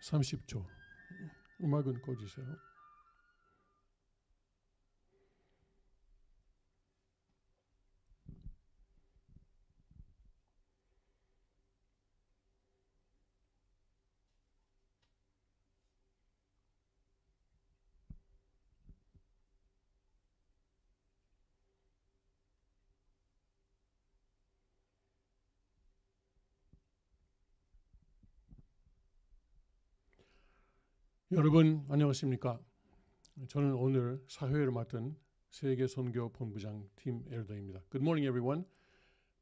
30초. 음악은 꺼주세요. 여러분 안녕하십니까? 저는 오늘 사회를 맡은 세계 선교 본부장 팀 엘더입니다. Good morning, everyone.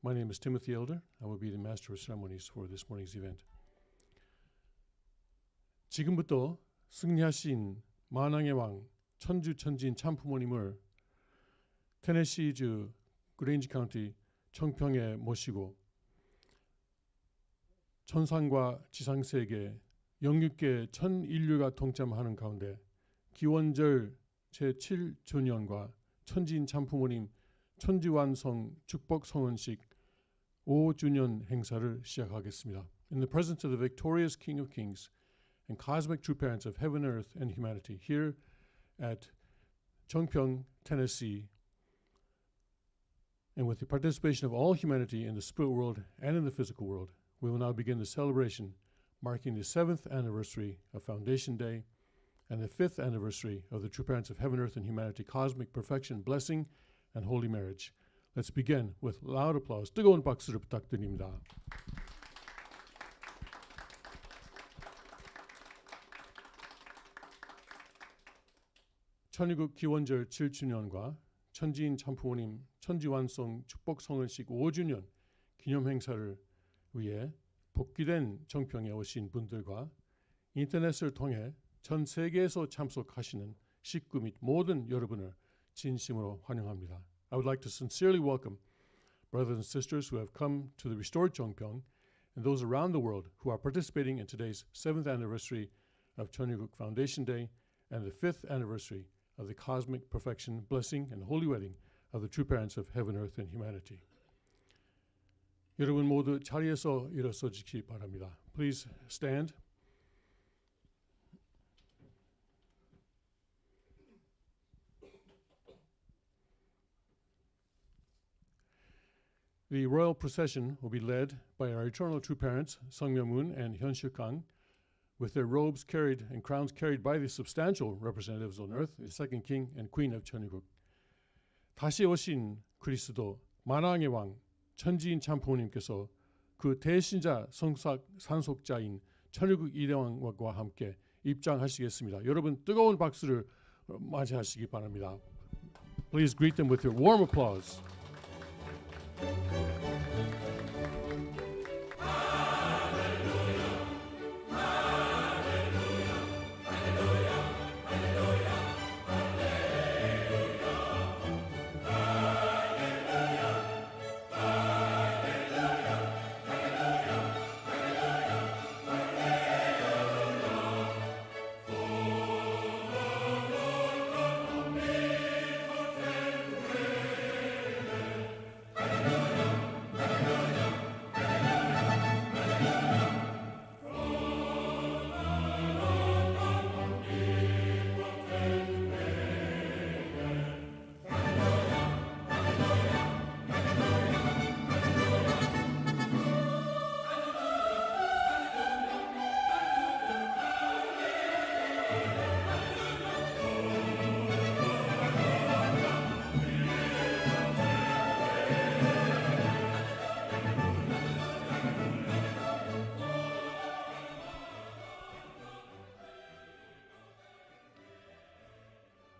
My name is Timothy Elder. I will be the master of ceremonies for this morning's event. 지금부터 승리하신 만왕의 왕 천주천지인 참부모님을 테네시주 그레인지 카운티 청평에 모시고 천상과 지상세계 영육계 천 인류가 동참하는 가운데 기원절 제7주년과 천지인 참부모님 천지완성 축복 성원식 5주년 행사를 시작하겠습니다. In the presence of the victorious King of Kings and cosmic true parents of heaven, earth, and humanity here at Chongpyeong, Tennessee, and with the participation of all humanity in the spirit world and in the physical world, we will now begin the celebration marking the 7th anniversary of Foundation Day and the 5th anniversary of the True Parents of Heaven, Earth, and Humanity Cosmic Perfection, Blessing, and Holy Marriage. Let's begin with loud applause. 뜨거운 박수를 부탁드립니다. 천일국 기원절 7주년과 천지인 참부모님 천지완성 축복 성원식 5주년 기념 행사를 위해 복귀된 정평에 오신 분들과 인터넷을 통해 전 세계에서 참석하시는 식구 및 모든 여러분을 진심으로 환영합니다. I would like to sincerely welcome brothers and sisters who have come to the restored Chongpyeong and those around the world who are participating in today's 7th anniversary of Cheonilguk Foundation Day and the 5th anniversary of the cosmic perfection, blessing, and holy wedding of the true parents of heaven, earth, and humanity. 여러분 모두 자리에서 일어서 주시기 바랍니다. Please stand. The royal procession will be led by our eternal true parents, Sung Myo-moon and Hyun Suk-kang, with their robes carried and crowns carried by the substantial representatives on earth, the second king and queen of Cheonilguk. 다시 오신 그리스도 만왕의 왕 천지인 참부모님께서 그 대신자 산속자인 천일국 이대왕과 함께 입장하시겠습니다. 여러분 뜨거운 박수를 맞이하시기 바랍니다. Please greet them with your warm applause.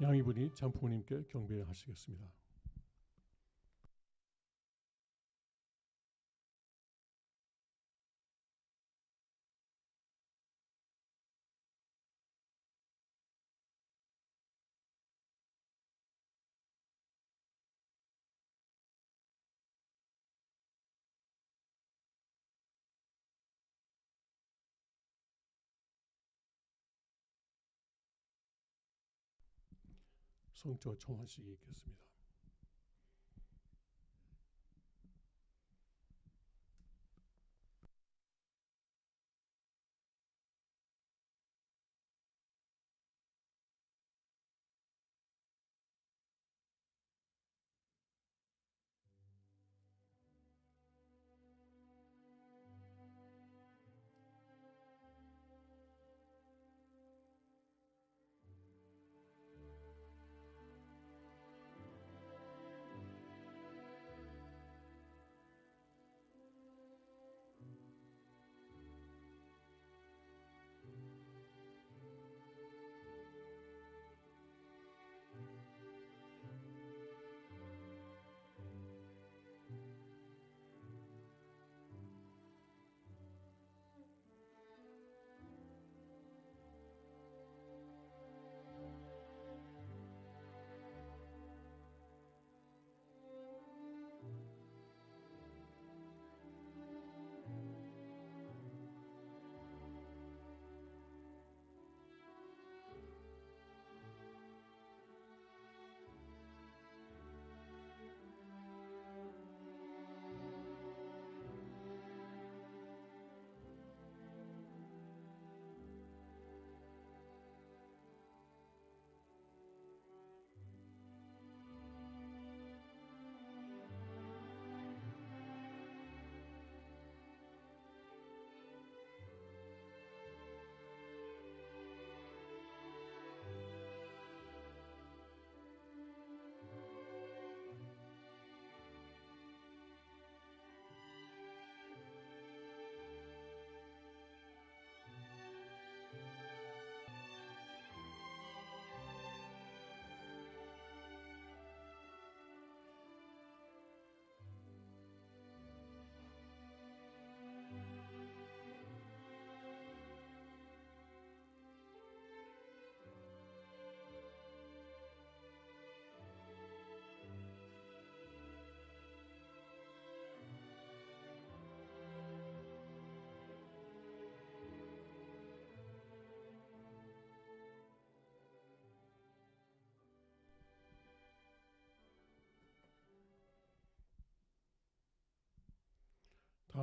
양이분이 참부모님께 경배하시겠습니다. 성조 청하식이 있겠습니다.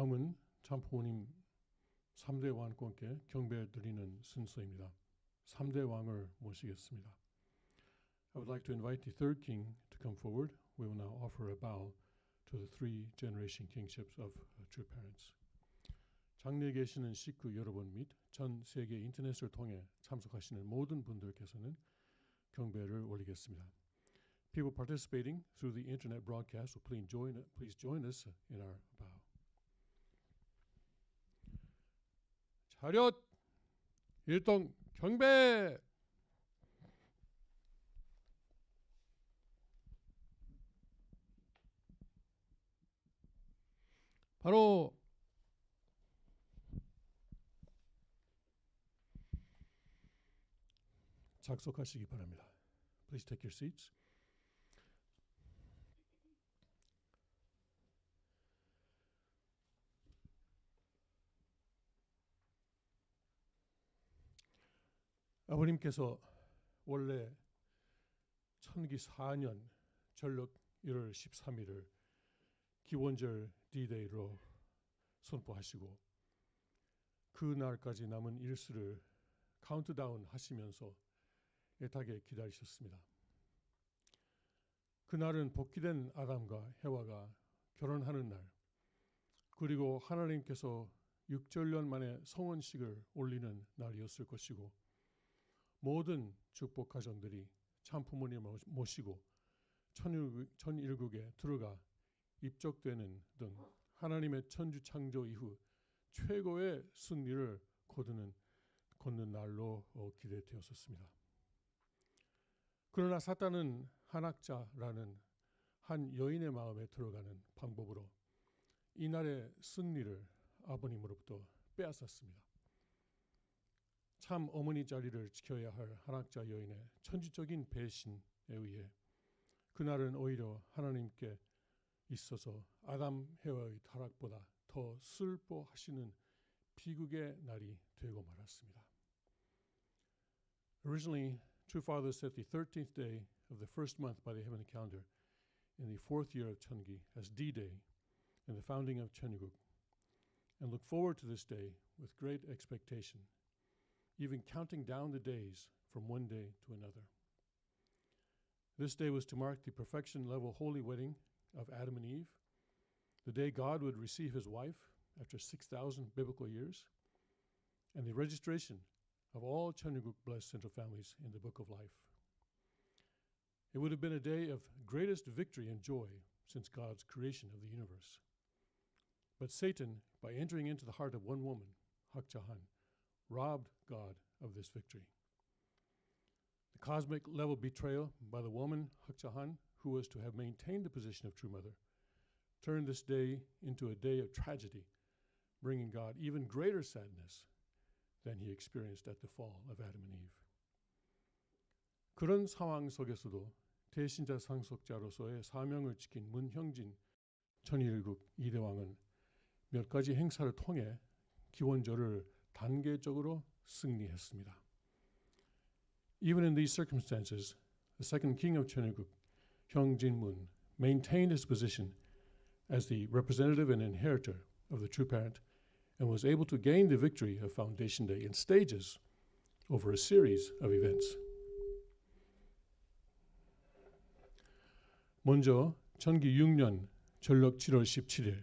다음은 참부모님 3대 왕권께 경배드리는 순서입니다. 3대 왕을 모시겠습니다. I would like to invite the third king to come forward. We will now offer a bow to the three generation kingships of true parents. 장내에 계시는 식구 여러분 및 전 세계 인터넷을 통해 참석하시는 모든 분들께서는 경배를 올리겠습니다. People participating through the internet broadcast will please join us in our bow. 차렷 일동 경배. 바로 작속하시기 바랍니다. Please take your seats. 아버님께서 원래 천기 4년 전력 1월 13일을 기원절 D-Day로 선포하시고 그 날까지 남은 일수를 카운트다운 하시면서 애타게 기다리셨습니다. 그날은 복귀된 아담과 해와가 결혼하는 날, 그리고 하나님께서 6전년 만에 성원식을 올리는 날이었을 것이고 모든 축복 가정들이 참부모님을 모시고 천일국에 들어가 입적되는 등 하나님의 천주 창조 이후 최고의 승리를 걷는 날로 기대되었었습니다. 그러나 사탄은 한학자라는 한 여인의 마음에 들어가는 방법으로 이날의 승리를 아버님으로부터 빼앗았습니다. 참 어머니 자리를 지켜야 할 한학자 여인의 천주적인 배신에 의해 그날은 오히려 하나님께 있어서 아담 해와의 타락보다 더 슬퍼하시는 비극의 날이 되고 말았습니다. Originally, True Fathers set the 13th day of the first month by the heavenly calendar in the 4th year of Cheongi as D-Day and the founding of Cheongguk, and look forward to this day with great expectation, even counting down the days from one day to another. This day was to mark the perfection level holy wedding of Adam and Eve, the day God would receive his wife after 6,000 biblical years, and the registration of all Cheongguk blessed central families in the Book of Life. It would have been a day of greatest victory and joy since God's creation of the universe. But Satan, by entering into the heart of one woman, Hak Jahan, robbed God of this victory. The cosmic level betrayal by the woman Hak Jahan, who was to have maintained the position of true mother, turned this day into a day of tragedy, bringing God even greater sadness than he experienced at the fall of Adam and Eve. 그런 상황 속에서도 대신자 상속자로서의 사명을 지킨 문형진 천일국 이대왕은 몇 가지 행사를 통해 기원절을 단계적으로 승리했습니다. Even in these circumstances, the second king of Cheongguk, Hyungjin-mun, maintained his position as the representative and inheritor of the true parent and was able to gain the victory of Foundation Day in stages over a series of events. 먼저 천기 6년 전력 7월 17일,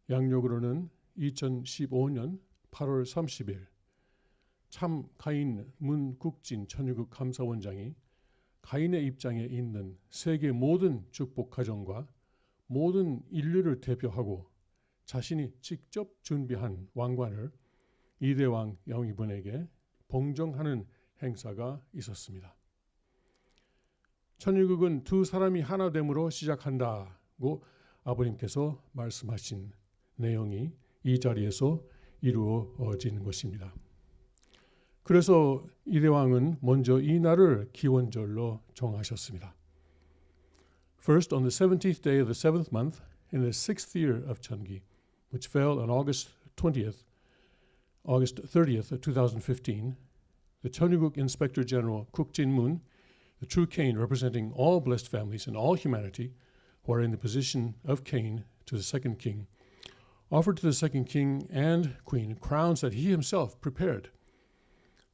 양력으로는 2015년 8월 30일 참 가인 문국진 천일국 감사원장이 가인의 입장에 있는 세계 모든 축복 가정과 모든 인류를 대표하고 자신이 직접 준비한 왕관을 이대왕 영의분에게 봉정하는 행사가 있었습니다. 천일국은 두 사람이 하나됨으로 시작한다고 아버님께서 말씀하신 내용이 이 자리에서 이루어진 것입니다. 그래서 이대왕은 먼저 이 날을 기원절로 정하셨습니다. First, on the 17th day of the 7th month, in the 6th year of Cheongi, which fell on August 30th, 2015, the Cheongguk Inspector General Kuk Jin-mun, the true Cain representing all blessed families and all humanity who are in the position of Cain to the second king, offered to the second king and queen crowns that he himself prepared.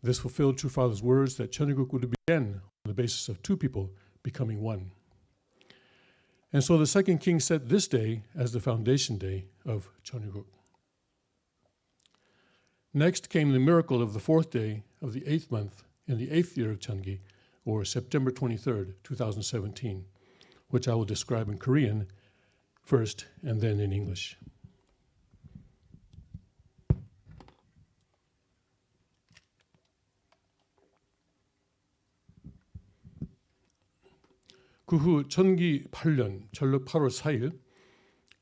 This fulfilled True Father's words that Cheongguk would begin on the basis of two people becoming one. And so the second king set this day as the foundation day of Cheongguk. Next came the miracle of the fourth day of the 8th month in the 8th year of Cheongi, or September 23rd, 2017, which I will describe in Korean first and then in English. 그 후 천기 8년 전력 8월 4일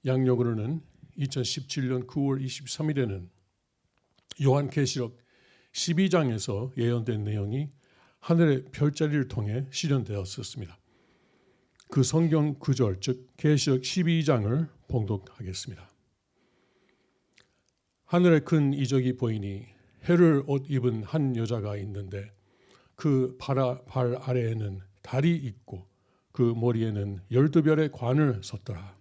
양력으로는 2017년 9월 23일에는 요한계시록 12장에서 예언된 내용이 하늘의 별자리를 통해 실현되었었습니다. 그 성경 구절, 즉 계시록 12장을 봉독하겠습니다. 하늘에 큰 이적이 보이니 해를 옷 입은 한 여자가 있는데 그 발 아래에는 달이 있고 그 머리에는 12별의 관을 섰더라.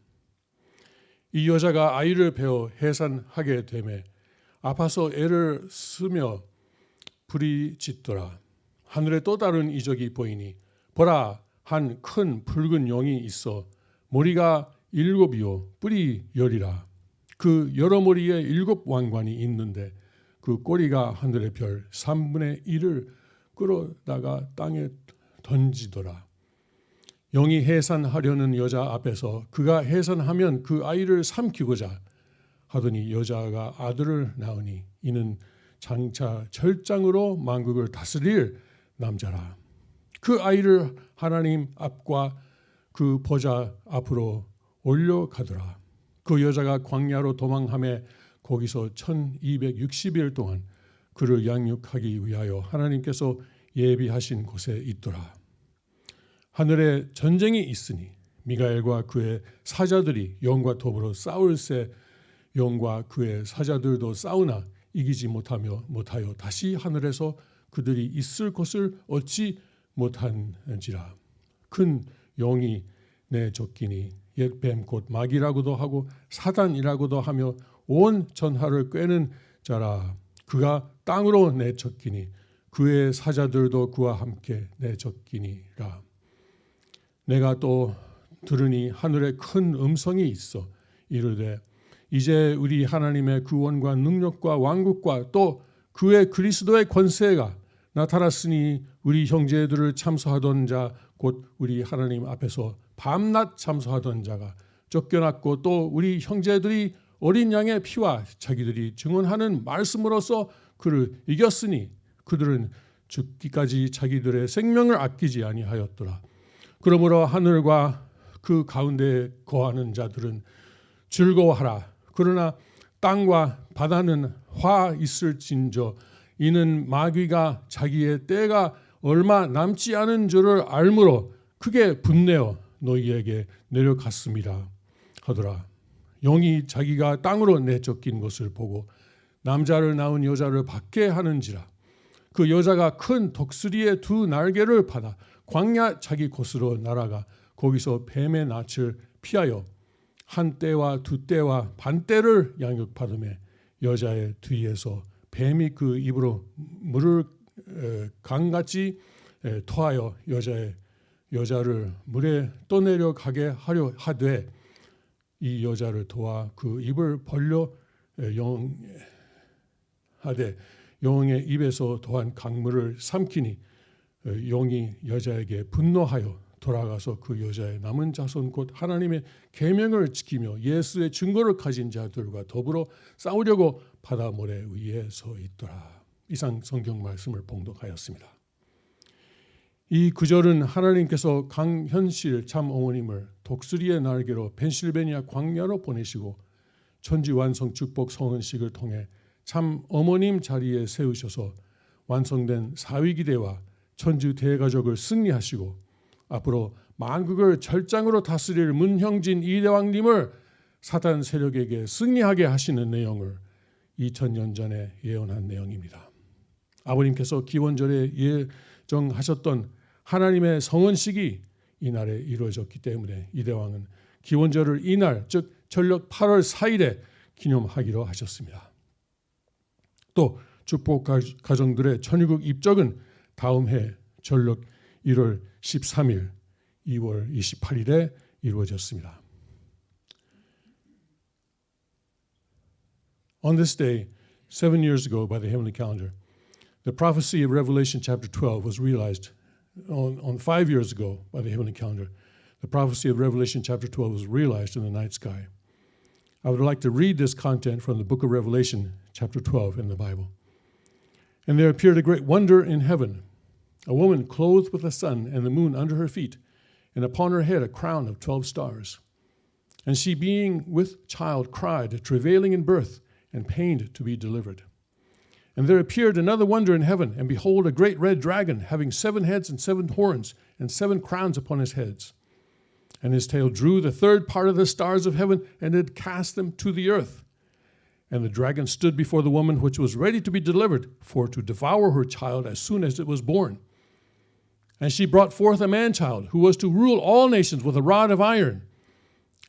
이 여자가 아이를 베어 해산하게 되매 아파서 애를 쓰며 불이 짙더라. 하늘에 또 다른 이적이 보이니 보라, 한 큰 붉은 용이 있어 머리가 7이요 뿔이 10이라. 그 여러 머리에 7 왕관이 있는데 그 꼬리가 하늘의 별 3분의 1을 끌어다가 땅에 던지더라. 영이 해산하려는 여자 앞에서 그가 해산하면 그 아이를 삼키고자 하더니 여자가 아들을 낳으니 이는 장차 철장으로 만국을 다스릴 남자라. 그 아이를 하나님 앞과 그 보좌 앞으로 올려가더라. 그 여자가 광야로 도망하며 거기서 1260일 동안 그를 양육하기 위하여 하나님께서 예비하신 곳에 있더라. 하늘에 전쟁이 있으니 미가엘과 그의 사자들이 영과 더불어 싸울새 영과 그의 사자들도 싸우나 이기지 못하여 다시 하늘에서 그들이 있을 곳을 얻지 못한지라. 큰 영이 내쫓기니 옛 뱀 곧 마귀라고도 하고 사단이라고도 하며 온 전하를 꿰는 자라. 그가 땅으로 내쫓기니 그의 사자들도 그와 함께 내쫓기니라. 내가 또 들으니 하늘에 큰 음성이 있어 이르되 이제 우리 하나님의 구원과 능력과 왕국과 또 그의 그리스도의 권세가 나타났으니 우리 형제들을 참소하던 자 곧 우리 하나님 앞에서 밤낮 참소하던 자가 쫓겨났고 또 우리 형제들이 어린 양의 피와 자기들이 증언하는 말씀으로써 그를 이겼으니 그들은 죽기까지 자기들의 생명을 아끼지 아니하였더라. 그러므로 하늘과 그 가운데 거하는 자들은 즐거워하라. 그러나 땅과 바다는 화 있을진저 이는 마귀가 자기의 때가 얼마 남지 않은 줄을 알므로 크게 분내어 너희에게 내려갔습니다 하더라. 영이 자기가 땅으로 내쫓긴 것을 보고 남자를 낳은 여자를 받게 하는지라. 그 여자가 큰 독수리의 2 날개를 받아 광야 자기 곳으로 날아가 거기서 뱀의 낯을 피하여 한 떼와 2 떼와 반 떼를 양육받으며 여자의 뒤에서 뱀이 그 입으로 물을 강같이 토하여 여자를 물에 떠내려가게 하려 하되 이 여자를 도와 그 입을 벌려 하되 영의 입에서 또한 강물을 삼키니 용이 여자에게 분노하여 돌아가서 그 여자의 남은 자손 곧 하나님의 계명을 지키며 예수의 증거를 가진 자들과 더불어 싸우려고 바다 모래 위에 서 있더라. 이상 성경 말씀을 봉독하였습니다. 이 구절은 하나님께서 강현실 참 어머님을 독수리의 날개로 펜실베니아 광야로 보내시고 천지완성 축복 성은식을 통해 참 어머님 자리에 세우셔서 완성된 사위기대와 천주 대가족을 승리하시고 앞으로 만국을 절장으로 다스릴 문형진 이대왕님을 사단 세력에게 승리하게 하시는 내용을 2000년 전에 예언한 내용입니다. 아버님께서 기원절에 예정하셨던 하나님의 성은식이 이날에 이루어졌기 때문에 이대왕은 기원절을 이날 즉 전력 8월 4일에 기념하기로 하셨습니다. 또 축복 가정들의 천유국 입적은 다음 해 전력 1월 13일, 2월 28일에 이루어졌습니다. On this day, 7 years ago by the heavenly calendar, the prophecy of Revelation chapter 12 was realized. On 5 years ago by the heavenly calendar, the prophecy of Revelation chapter 12 was realized in the night sky. I would like to read this content from the book of Revelation chapter 12 in the Bible. And there appeared a great wonder in heaven, a woman clothed with the sun and the moon under her feet, and upon her head a crown of 12 stars. And she, being with child, cried, travailing in birth, and pained to be delivered. And there appeared another wonder in heaven, and behold, a great red dragon, having 7 heads and 7 horns, and 7 crowns upon his heads. And his tail drew the third part of the stars of heaven, and did cast them to the earth. And the dragon stood before the woman which was ready to be delivered, for to devour her child as soon as it was born. And she brought forth a man-child, who was to rule all nations with a rod of iron.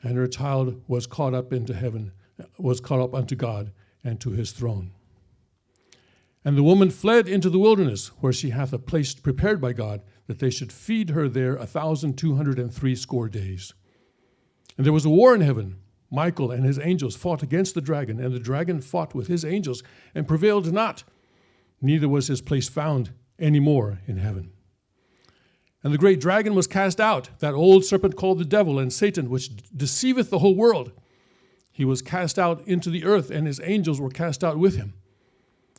And her child was caught up into heaven, was caught up unto God and to his throne. And the woman fled into the wilderness, where she hath a place prepared by God, that they should feed her there 1,260 days. And there was a war in heaven. Michael and his angels fought against the dragon, and the dragon fought with his angels, and prevailed not. Neither was his place found any more in heaven. And the great dragon was cast out, that old serpent called the devil and Satan, which deceiveth the whole world. He was cast out into the earth, and his angels were cast out with him.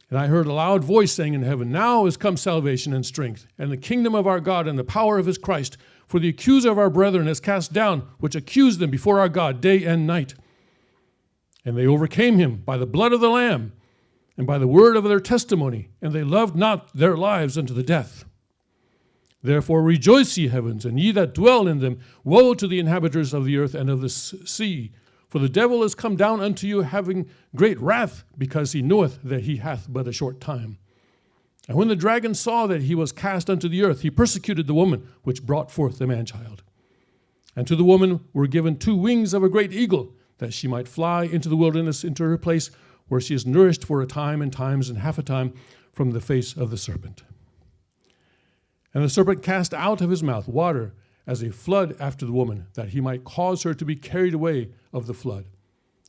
And I heard a loud voice saying in heaven, Now is come salvation and strength, and the kingdom of our God, and the power of his Christ. For the accuser of our brethren is cast down, which accused them before our God day and night. And they overcame him by the blood of the Lamb, and by the word of their testimony, and they loved not their lives unto the death. Therefore rejoice, ye heavens, and ye that dwell in them. Woe to the inhabitants of the earth and of the sea. For the devil is come down unto you, having great wrath, because he knoweth that he hath but a short time. And when the dragon saw that he was cast unto the earth, he persecuted the woman which brought forth the man-child. And to the woman were given 2 wings of a great eagle, that she might fly into the wilderness, into her place, where she is nourished for a time and times and half a time from the face of the serpent. And the serpent cast out of his mouth water as a flood after the woman, that he might cause her to be carried away of the flood.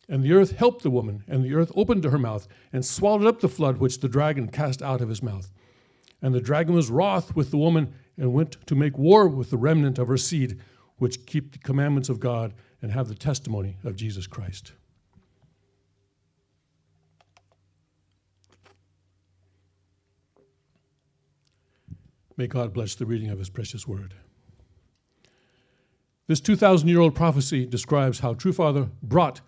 And the earth helped the woman, and the earth opened her mouth, and swallowed up the flood which the dragon cast out of his mouth. And the dragon was wroth with the woman, and went to make war with the remnant of her seed, which keep the commandments of God, and have the testimony of Jesus Christ. May God bless the reading of his precious word. This 2,000-year-old prophecy describes how True Father brought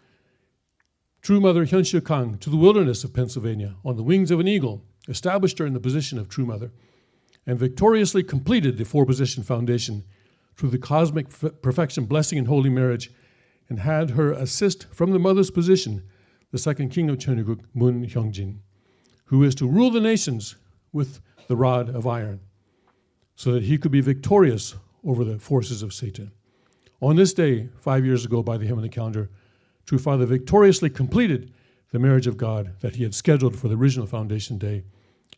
True Mother Hyun Sik Kang to the wilderness of Pennsylvania on the wings of an eagle, established her in the position of True Mother, and victoriously completed the 4-position foundation through the cosmic perfection, blessing, and holy marriage, and had her assist from the mother's position the second king of Cheongguk, Moon Hyung-jin, who is to rule the nations with the rod of iron, so that he could be victorious over the forces of Satan. On this day, 5 years ago by the heavenly calendar, True Father victoriously completed the marriage of God that he had scheduled for the original foundation day.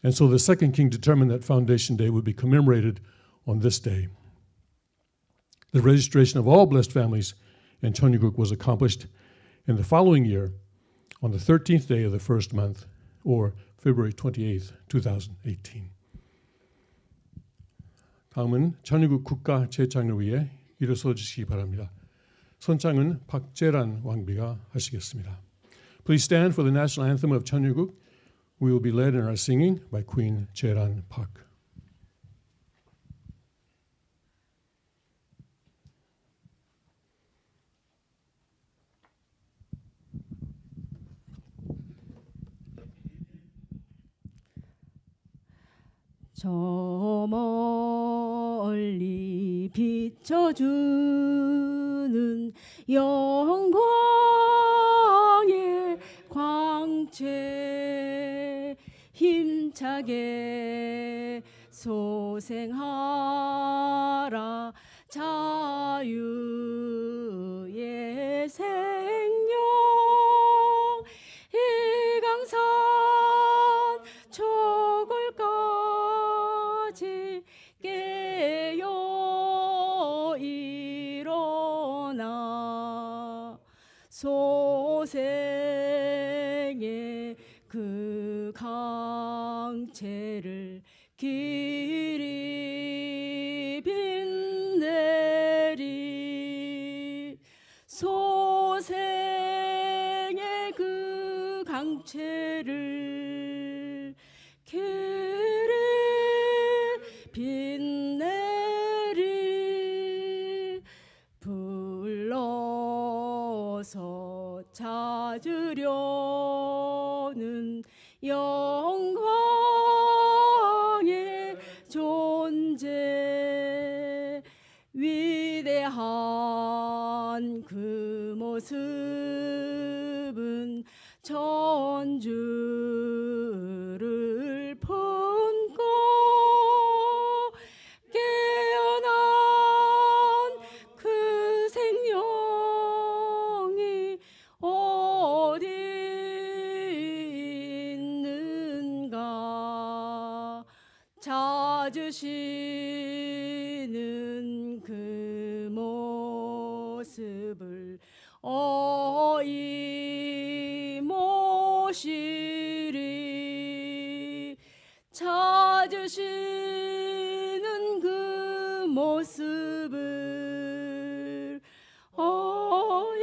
And so the second king determined that foundation day would be commemorated on this day. The registration of all blessed families in Cheongguk was accomplished in the following year on the 13th day of the first month, or February 28th, 2018. 다음은 Cheongguk 국가 재창을 위해 일어서 주시기 바랍니다. 선창은 박재란 왕비가 하시겠습니다. Please stand for the national anthem of Cheongguk. We will be led in our singing by Queen Jae-ran Park. 저 멀리 비춰주는 영광의 광채 힘차게 소생하라 자유의 생명 강체를 길이 빛내리 소생의 그 강체를 길이 빛내리 불러서 찾으려는 영광의 존재 위대한 그 모습은 천주를 품고 깨어난 그 생명이 어디 있는가 찾으시는 그 모습을 어이 모시리 찾으시는 그 모습을 어이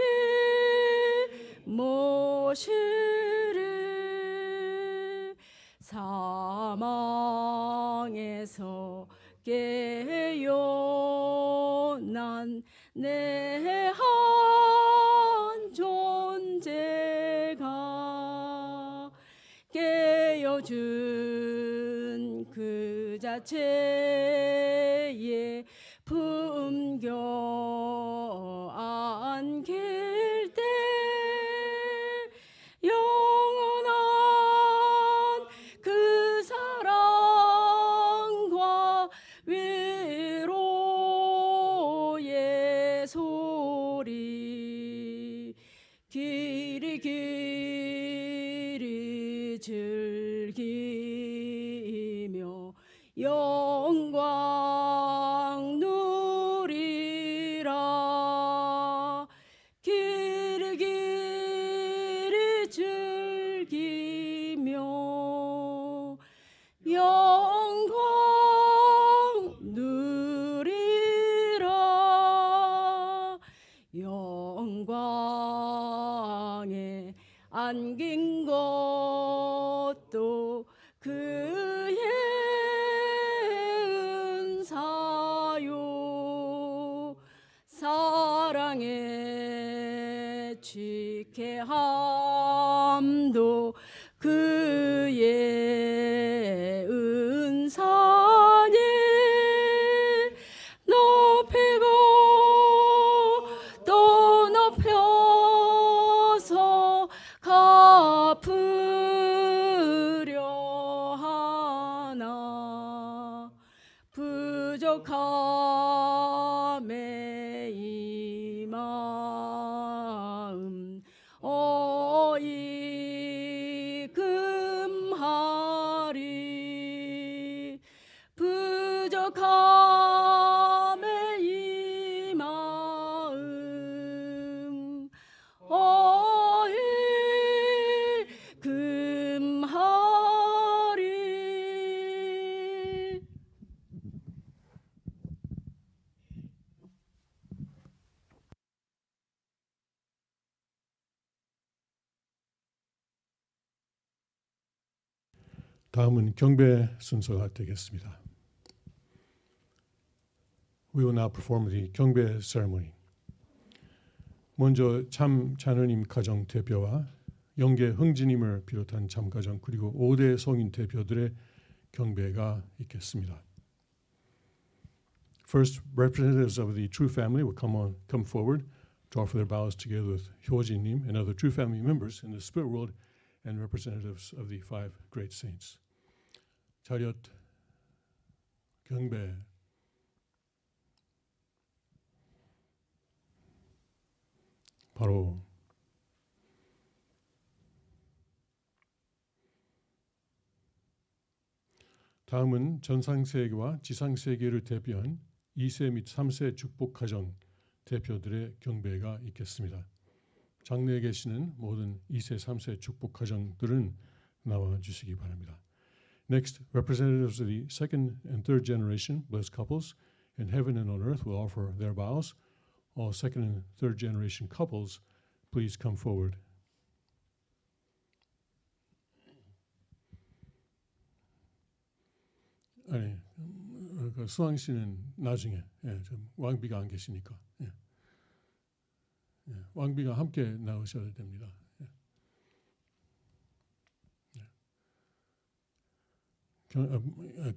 모시리 사망에서 깨어난 내 한 존재가 깨어준 그 자체에 품겨 안길 때 영원한 그 사랑과 위로의 소리 길이 길이 즐기며 영광 누리라 길이 길이 즐기며 영광 누리라 영광에 안긴 것도 그의 은사요 사랑에 취케함도 그의 은사니 높이고 또 높여서 갚으려 하나 부족함에 이 마음 어이 금하리 부족함에 이 마음 어이 금하리 다음은 경배 순서가 되겠습니다. We will now perform the 경배 ceremony. 먼저 참 자녀님 가정 대표와 영계 흥지님을 비롯한 참가정 그리고 5대 성인 대표들의 경배가 있겠습니다. First, representatives of the True Family will come forward to offer their vows together with 효진님 and other True Family members in the spirit world and representatives of the five great saints. 자렷 경배 바로 다음은 전상세계와 지상세계를 대표한 2세 및 3세 축복가정 대표들의 경배가 있겠습니다. 장내에 계시는 모든 2세, 3세 축복가정들은 나와 주시기 바랍니다. Next, representatives of the second and third generation blessed couples in heaven and on earth will offer their vows. All second and third generation couples, please come forward. 아니, 수왕 씨는 나중에, 좀 왕비가 안 계시니까, 왕비가 함께 나오셔야 됩니다.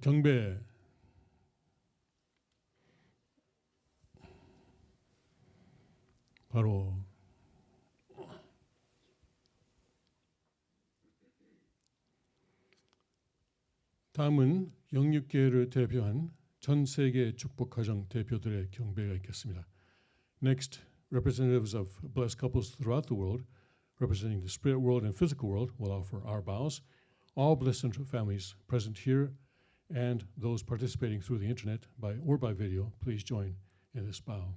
경배 바로 다음은 영육계를 대표한 전 세계 축복가정 대표들의 경배가 있겠습니다. Next, representatives of blessed couples throughout the world, representing the spirit world and physical world, will offer our vows. All blessed families present here and those participating through the internet or by video, please join in this vow.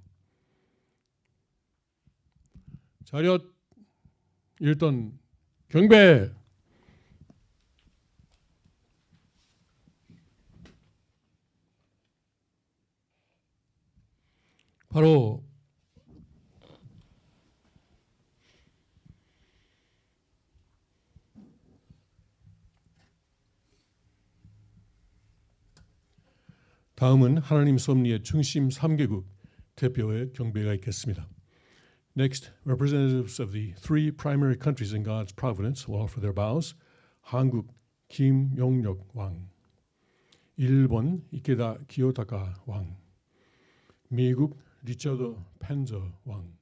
자렷 1던 경배. 바로 다음은 하나님 섭리의 중심 3개국 대표의 경배가 있겠습니다. Next, representatives of the three primary countries in God's providence will offer their vows. 한국 김용력 왕, 일본 이케다 기요타카 왕, 미국 리처드 펜저 왕.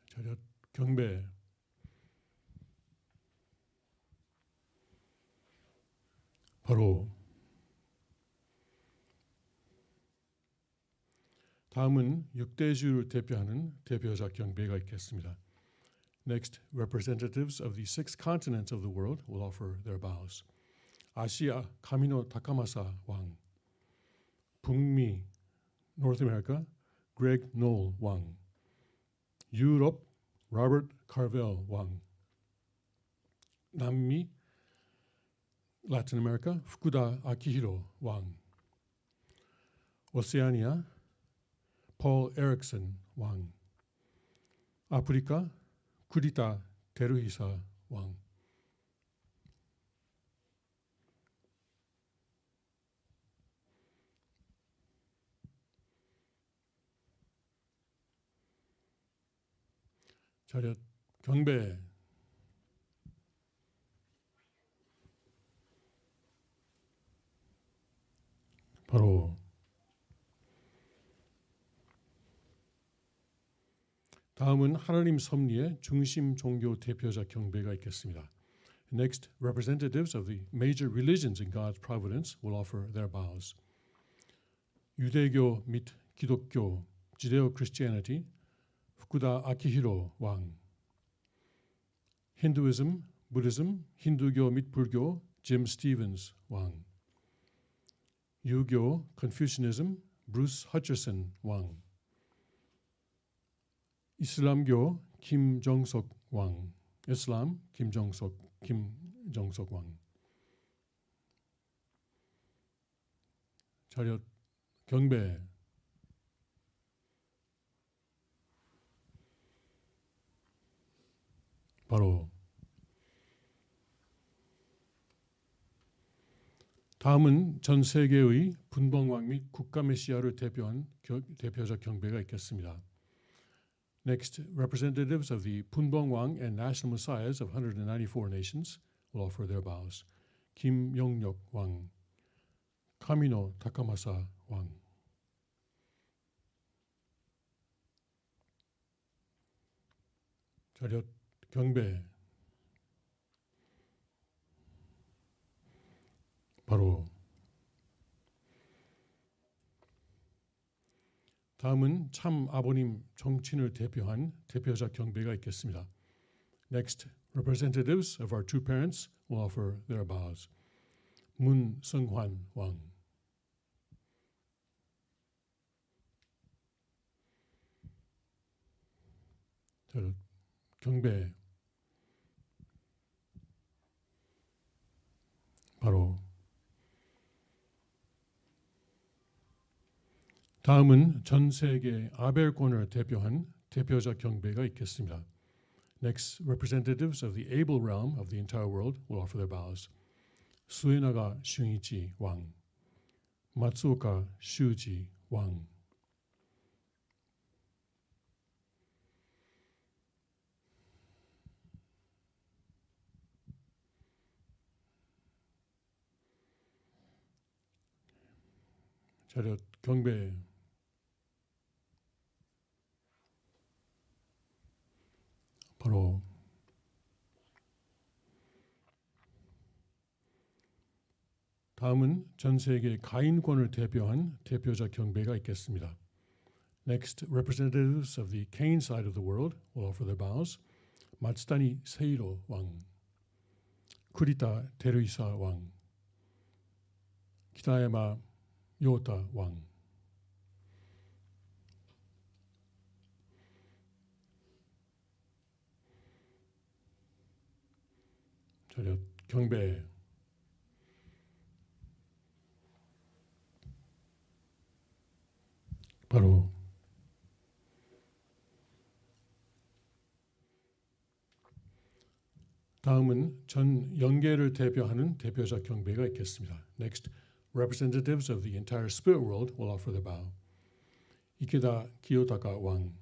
자렷 경배. 바로 다음은 6대주를 대표하는 대표자 경배가 있겠습니다. Next, representatives of the 6 continents of the world will offer their vows. 아시아 카미노 타카마사 왕, 북미 North America 그레그 노울 왕, 유럽 로버트 카벨 왕, 남미 Latin America 후쿠다 아키히로 왕, 오세아니아 폴 에릭슨 왕, 아프리카 쿠리타 데르히사 왕. 자렷 경배. 바로 다음은 하나님 섭리의 중심 종교 대표자 경배가 있겠습니다. Next, representatives of the major religions in God's providence will offer their vows. 유대교 및 기독교, 지데오 크리스티애니티, 후쿠다 아키히로 왕. 힌두이즘, 부디즘, 힌두교 및 불교, 짐 스티븐스 왕. 유교, 컨퓨셔니즘, 브루스 허처슨 왕. 이슬람교, 김정석 왕. 이슬람, 김정석 왕. 자렷 경배. 바로 다음은 전 세계의 분봉왕 및 국가 메시아를 대표한 대표자 경배가 있겠습니다. Next, representatives of the Punbong Wang and national messiahs of 194 nations will offer their vows. Kim Yong-nyok Wang, Kamino Takamasa Wang. 자렷 경배. 바로 다음은 참 아버님 정친을 대표한 대표자 경배가 있겠습니다. Next, representatives of our two parents will offer their vows. 문성환 왕, 경배. 바로 다음은 전 세계 아벨권을 대표한 대표자 경배가 있겠습니다. Next, representatives of the able realm of the entire world will offer their bows. 수에나가 슌이지 왕, 마츠오카 슈지 왕, 차렷 경배. 바로 다음은 전 세계 가인권을 대표한 대표자 경배가 있겠습니다. Next, representatives of the Cain side of the world will offer their bows. 마츠다니 세이로 왕, 쿠리타 데르이사 왕, 키타야마 요타 왕. 차렷 경배. 바로 다음은 전 영계를 대표하는 대표자 경배가 있겠습니다. Next, representatives of the entire spirit world will offer their bow. 이케다 기요타카 왕,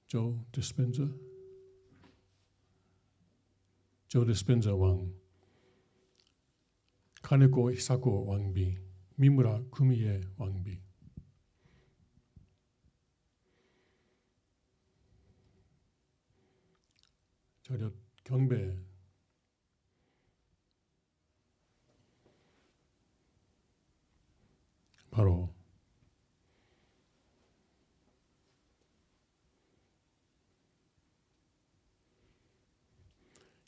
조 디스펜자 왕, 카네코 히사코 왕비, 미무라 구미에 왕비. 차렷 경배. 바로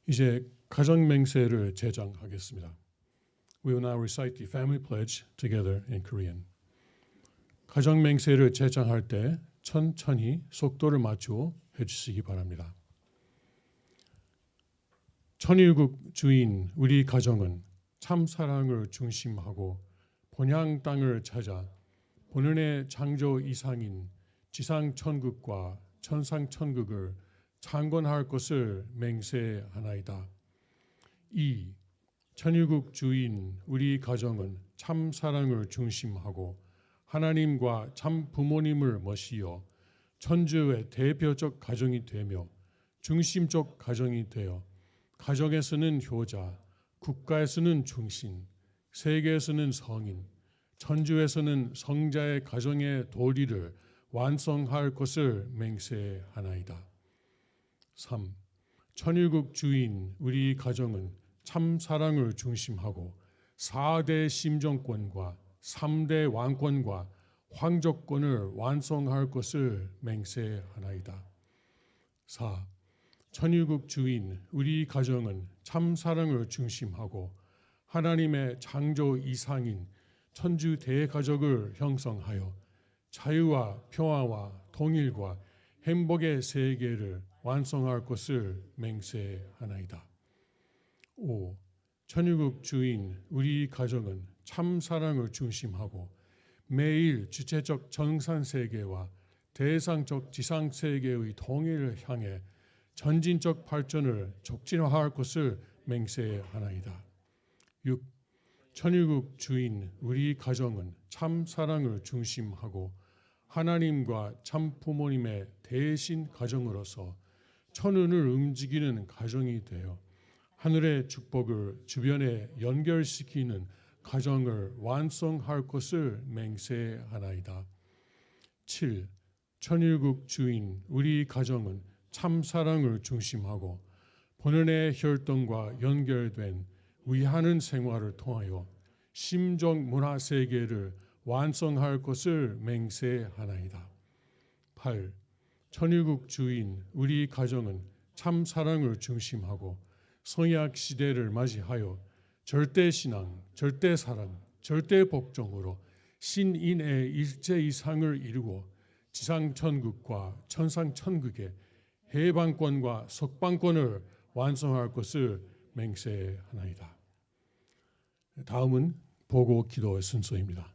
이제 가정 맹세를 제장하겠습니다. We will now recite the family pledge together in Korean. 가정 맹세를 제장할 때 천천히 속도를 맞추어 해주시기 바랍니다. 천일국 주인 우리 가정은 참 사랑을 중심하고 본향 땅을 찾아 본연의 창조 이상인 지상 천국과 천상 천국을 창건할 것을 맹세하나이다. 2. 천일국 주인 우리 가정은 참 사랑을 중심하고 하나님과 참 부모님을 모시어 천주의 대표적 가정이 되며 중심적 가정이 되어 가정에서는 효자, 국가에서는 중심, 세계에서는 성인, 천주에서는 성자의 가정의 도리를 완성할 것을 맹세하나이다. 3. 천일국 주인 우리 가정은 참 사랑을 중심하고 4대 심정권과 3대 왕권과 황족권을 완성할 것을 맹세하나이다. 4. 천일국 주인 우리 가정은 참 사랑을 중심하고 하나님의 창조 이상인 천주 대가족을 형성하여 자유와 평화와 통일과 행복의 세계를 완성할 것을 맹세하나이다. 5. 천일국 주인 우리 가정은 참 사랑을 중심하고 매일 주체적 정상 세계와 대상적 지상 세계의 통일을 향해 전진적 발전을 촉진할 것을 맹세하나이다. 6. 천일국 주인 우리 가정은 참 사랑을 중심하고 하나님과 참 부모님의 대신 가정으로서 천운을 움직이는 가정이 되어 하늘의 축복을 주변에 연결시키는 가정을 완성할 것을 맹세하나이다. 7. 천일국 주인 우리 가정은 참 사랑을 중심하고 본연의 혈통과 연결된 위하는 생활을 통하여 심정 문화 세계를 완성할 것을 맹세하나이다. 8. 천일국 주인 우리 가정은 참 사랑을 중심하고 성약 시대를 맞이하여 절대 신앙, 절대 사랑, 절대 복종으로 신인의 일체 이상을 이루고 지상 천국과 천상 천국의 해방권과 석방권을 완성할 것을 맹세하나이다. 다음은 보고 기도의 순서입니다.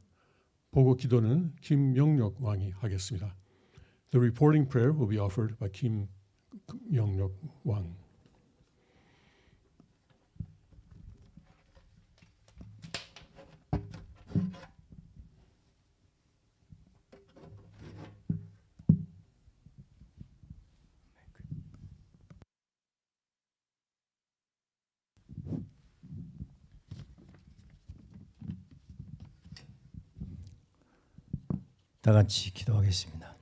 보고 기도는 김영록 왕이 하겠습니다. The reporting prayer will be offered by 김영록 왕. 다 같이 기도하겠습니다.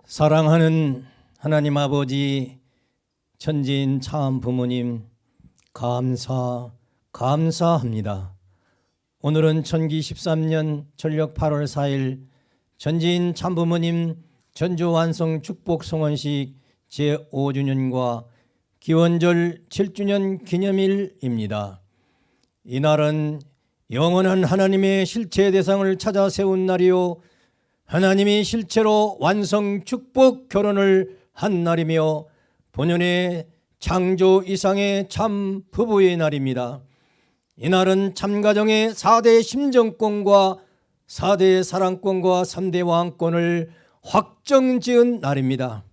사랑하는 하나님 아버지, 천지인 참 부모님, 감사합니다. 오늘은 천기 13년 전력 8월 4일 천지인 참 부모님 전주 완성 축복 성원식 제5주년과 기원절 7주년 기념일입니다. 이날은 영원한 하나님의 실체 대상을 찾아 세운 날이요, 하나님이 실체로 완성 축복 결혼을 한 날이며 본연의 창조 이상의 참 부부의 날입니다. 이날은 참가정의 4대 심정권과 4대 사랑권과 3대 왕권을 확정지은 날입니다.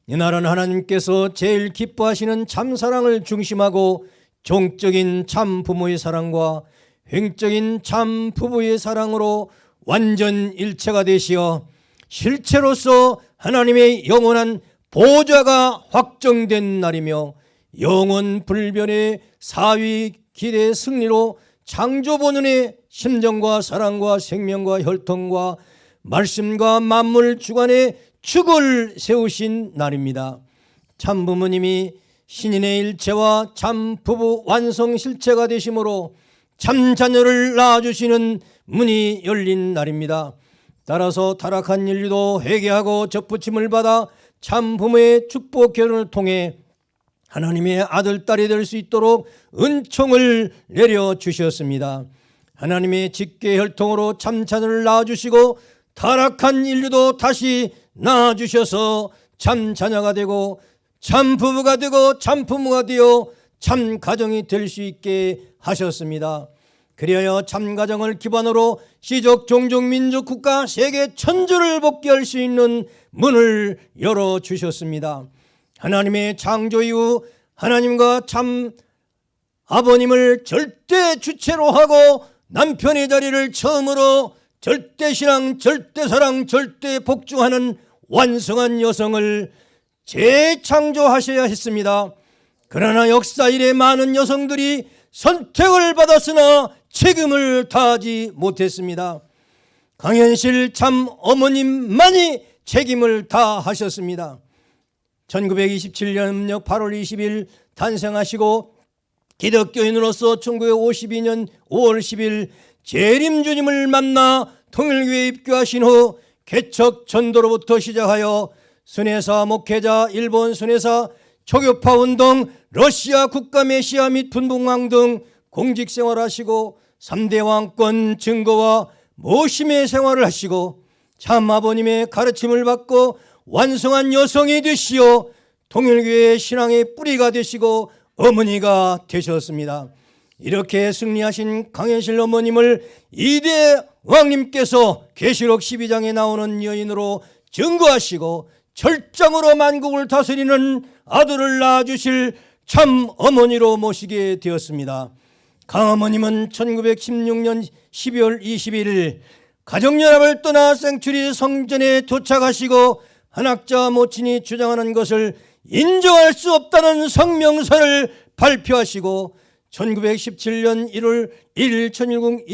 이날은 하나님께서 제일 기뻐하시는 참사랑을 중심하고 종적인 참 부모의 사랑과 횡적인 참 부부의 사랑으로 완전 일체가 되시어 실체로서 하나님의 영원한 보좌가 확정된 날이며 영원 불변의 사위 기대 승리로 창조본원의 심정과 사랑과 생명과 혈통과 말씀과 만물 주관의 축을 세우신 날입니다. 참 부모님이 신인의 일체와 참 부부 완성 실체가 되심으로 참 자녀를 낳아주시는 문이 열린 날입니다. 따라서 타락한 인류도 회개하고 접붙임을 받아 참 부모의 축복 결혼을 통해 하나님의 아들, 딸이 될 수 있도록 은총을 내려주셨습니다. 하나님의 직계 혈통으로 참 자녀를 낳아주시고 타락한 인류도 다시 낳아주셔서 참 자녀가 되고 참 부부가 되고 참 부모가 되어 참 가정이 될 수 있게 하셨습니다. 그리하여 참 가정을 기반으로 시족, 종족, 민족, 국가, 세계 천주를 복귀할 수 있는 문을 열어주셨습니다. 하나님의 창조 이후 하나님과 참 아버님을 절대 주체로 하고 남편의 자리를 처음으로 절대 신앙, 절대 사랑, 절대 복종하는 완성한 여성을 재창조하셔야 했습니다. 그러나 역사 이래 많은 여성들이 선택을 받았으나 책임을 다하지 못했습니다. 강현실 참 어머님만이 책임을 다하셨습니다. 1927년 음력 8월 20일 탄생하시고 기독교인으로서 1952년 5월 10일 재림주님을 만나 통일교에 입교하신 후 개척 전도로부터 시작하여 순회사 목회자, 일본 순회사, 초교파 운동, 러시아 국가 메시아 및 분봉왕 등 공직 생활하시고 3대 왕권 증거와 모심의 생활을 하시고 참 아버님의 가르침을 받고 완성한 여성이 되시어 통일교의 신앙의 뿌리가 되시고 어머니가 되셨습니다. 이렇게 승리하신 강현실 어머님을 이대 왕님께서 계시록 12장에 나오는 여인으로 증거하시고 철장으로 만국을 다스리는 아들을 낳아주실 참 어머니로 모시게 되었습니다. 강어머님은 1916년 12월 21일 가정연합을 떠나 생츄리 성전에 도착하시고 한학자 모친이 주장하는 것을 인정할 수 없다는 성명서를 발표하시고 1917년 1월 1일 천일궁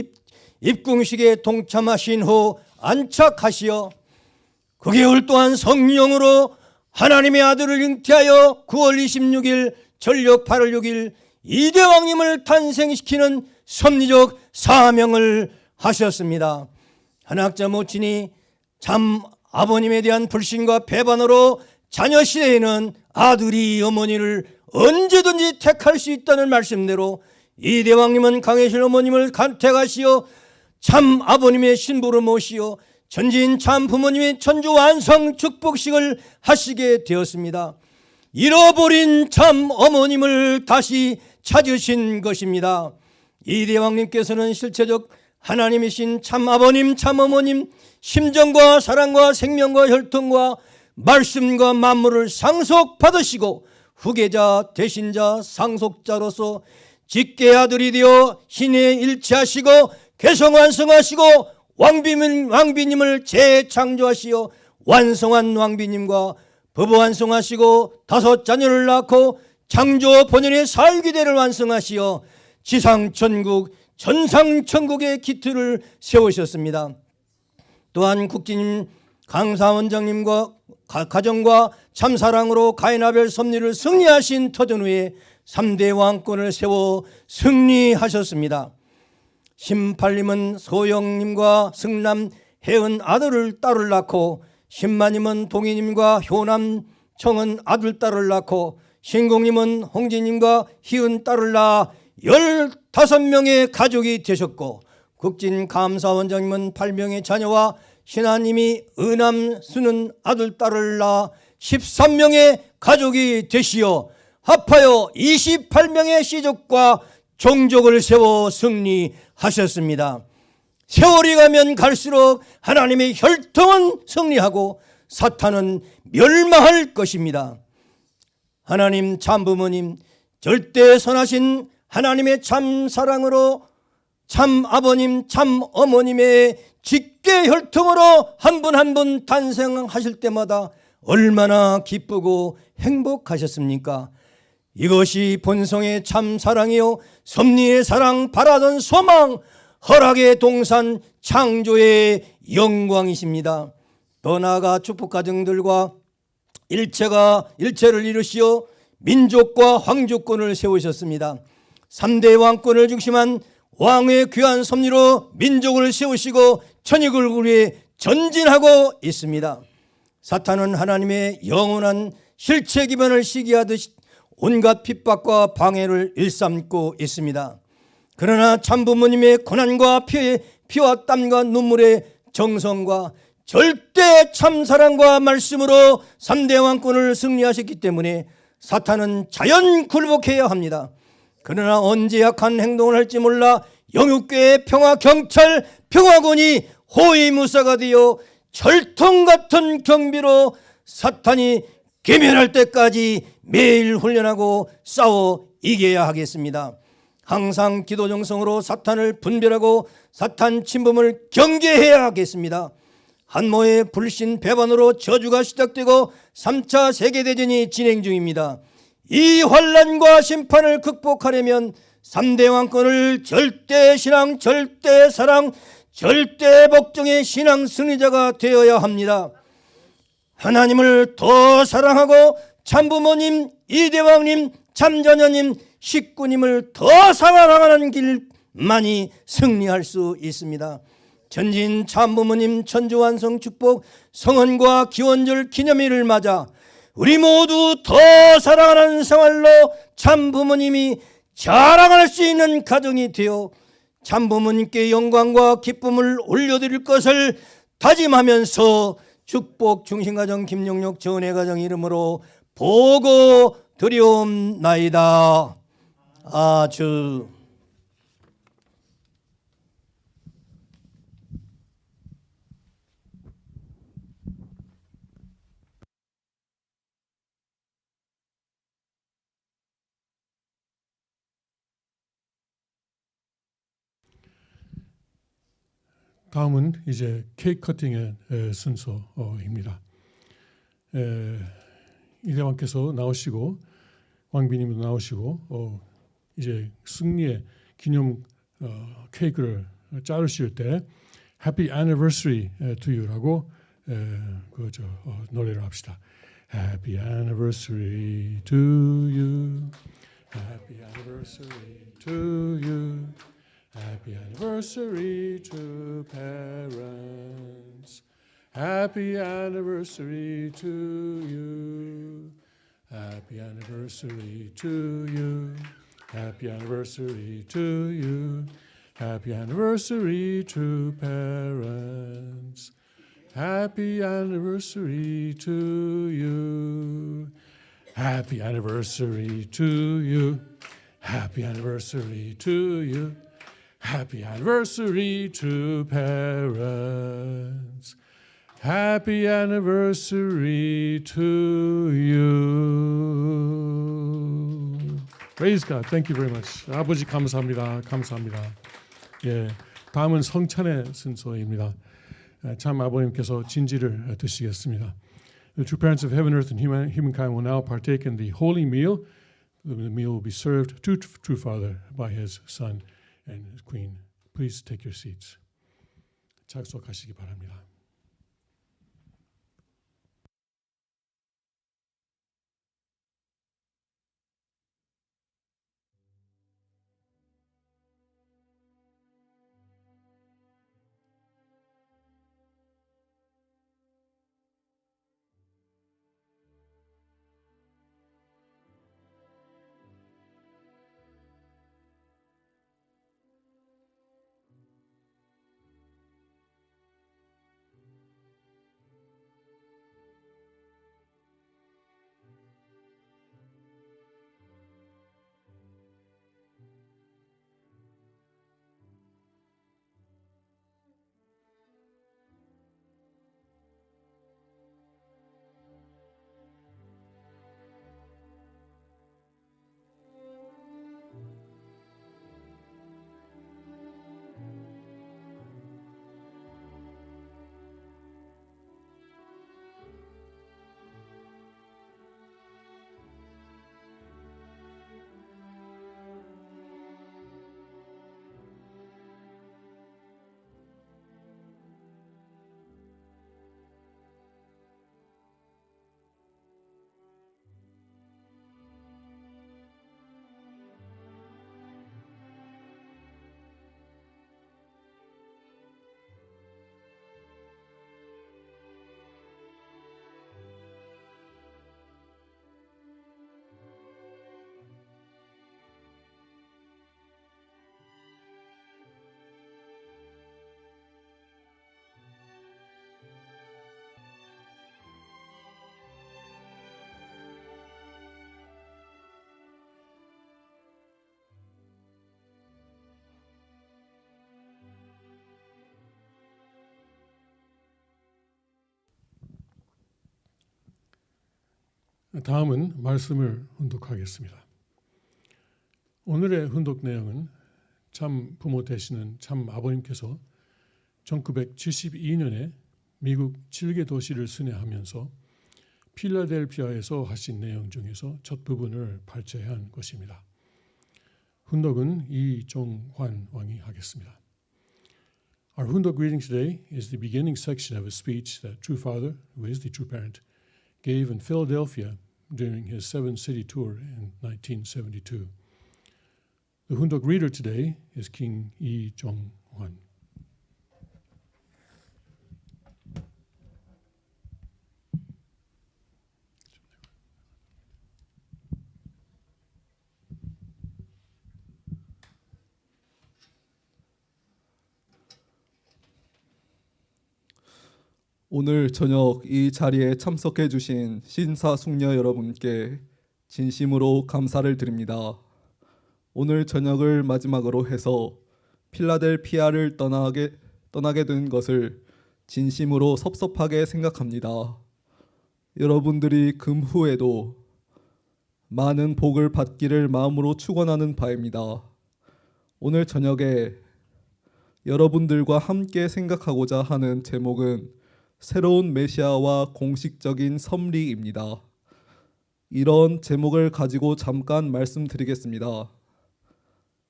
입궁식에 동참하신 후 안착하시어 9개월 동안 성령으로 하나님의 아들을 잉태하여 9월 26일 전력 8월 6일 이대왕님을 탄생시키는 섭리적 사명을 하셨습니다. 한학자 모친이 참 아버님에 대한 불신과 배반으로 자녀 시대에는 아들이 어머니를 언제든지 택할 수 있다는 말씀대로 이대왕님은 강혜실 어머님을 간택하시어 참 아버님의 신부로 모시어 전지인 참 부모님의 천주 완성 축복식을 하시게 되었습니다. 잃어버린 참 어머님을 다시 찾으신 것입니다. 이 대왕님께서는 실체적 하나님이신 참 아버님, 참 어머님, 심정과 사랑과 생명과 혈통과 말씀과 만물을 상속받으시고 후계자, 대신자, 상속자로서 직계 아들이 되어 신에 일치하시고 개성완성하시고 왕비님을 재창조하시어 완성한 왕비님과 법완성하시고 5 자녀를 낳고 창조 본연의 살기대를 완성하시어 지상천국 전상천국의 기틀을 세우셨습니다. 또한 국진님, 강사원장님과 가정과 참사랑으로 가인아벨 섭리를 승리하신 터전 후에 3대 왕권을 세워 승리하셨습니다. 심팔님은 소영님과 승남, 혜은 아들을 딸을 낳고 신마님은 동희님과 효남, 청은 아들 딸을 낳고 신공님은 홍진님과 희은 딸을 낳아 15명의 가족이 되셨고 국진 감사원장님은 8명의 자녀와 신하님이 은암, 수는 아들 딸을 낳아 13명의 가족이 되시어 합하여 28명의 시족과 종족을 세워 승리하셨습니다. 세월이 가면 갈수록 하나님의 혈통은 승리하고 사탄은 멸망할 것입니다. 하나님 참 부모님, 절대 선하신 하나님의 참 사랑으로 참 아버님, 참 어머님의 직계 혈통으로 한 분 한 분 탄생하실 때마다 얼마나 기쁘고 행복하셨습니까? 이것이 본성의 참 사랑이요 섭리의 사랑, 바라던 소망, 허락의 동산, 창조의 영광이십니다. 더 나아가 축복 가정들과 일체를 이루시어 민족과 황족권을 세우셨습니다. 3대 왕권을 중심한 왕의 귀한 섭리로 민족을 세우시고 천익을 위해 전진하고 있습니다. 사탄은 하나님의 영원한 실체 기반을 시기하듯 온갖 핍박과 방해를 일삼고 있습니다. 그러나 참부모님의 고난과 피와 땀과 눈물의 정성과 절대 참사랑과 말씀으로 3대 왕권을 승리하셨기 때문에 사탄은 자연 굴복해야 합니다. 그러나 언제 약한 행동을 할지 몰라 영육교의 평화경찰, 평화군이 호위무사가 되어 철통 같은 경비로 사탄이 괴멸할 때까지 매일 훈련하고 싸워 이겨야 하겠습니다. 항상 기도 정성으로 사탄을 분별하고 사탄 침범을 경계해야 하겠습니다. 한모의 불신 배반으로 저주가 시작되고 3차 세계대전이 진행 중입니다. 이 환난과 심판을 극복하려면 3대 왕권을 절대 신앙, 절대 사랑, 절대 복종의 신앙 승리자가 되어야 합니다. 하나님을 더 사랑하고 참부모님, 이대왕님, 참자녀님, 식구님을 더 사랑하는 길만이 승리할 수 있습니다. 전진 참부모님 천주완성 축복 성헌과 기원절 기념일을 맞아 우리 모두 더 사랑하는 생활로 참부모님이 자랑할 수 있는 가정이 되어 참부모님께 영광과 기쁨을 올려드릴 것을 다짐하면서 축복 중심가정 김용록 전회가정 이름으로 보고 드리옵나이다. 아주 다음은 이제 케이크 커팅의 순서입니다. 이대왕께서 나오시고 왕비님도 나오시고 이제 승리의 기념 케이크를 자르실 때 Happy Anniversary to You라고 노래를 합시다. Happy Anniversary to you. Happy Anniversary to you. Happy anniversary to parents. Happy anniversary to you. Happy anniversary to you. Happy anniversary to you. Happy anniversary to parents. Happy anniversary to you. Happy anniversary to you. Happy anniversary to you. Happy anniversary to parents. Happy anniversary to you. Praise God. Thank you very much. 아버지 감사합니다. 감사합니다. 예, 다음은 성찬의 순서입니다. 참 아버님께서 진지를 드시겠습니다. The true parents of heaven, earth, and humankind will now partake in the holy meal. The meal will be served to True Father by his Son and his Queen. Please take your seats. 착석하시기 바랍니다. 다음은 말씀을 훈독하겠습니다. 오늘의 훈독 내용은 참 부모 되시는 참 아버님께서 1972년에 미국 7개 도시를 순회하면서 필라델피아에서 하신 내용 중에서 첫 부분을 발췌한 것입니다. 훈독은 이종환 왕이 하겠습니다. Our 훈독 reading today is the beginning section of a speech that True Father, who is the true parent, gave in Philadelphia during his 7-city tour in 1972. The Hundok reader today is King Yi Jong-hwan. 오늘 저녁 이 자리에 참석해 주신 신사숙녀 여러분께 진심으로 감사를 드립니다. 오늘 저녁을 마지막으로 해서 필라델피아를 떠나게 된 것을 진심으로 섭섭하게 생각합니다. 여러분들이 금후에도 많은 복을 받기를 마음으로 축원하는 바입니다. 오늘 저녁에 여러분들과 함께 생각하고자 하는 제목은 새로운 메시아와 공식적인 섭리입니다. 이런 제목을 가지고 잠깐 말씀드리겠습니다.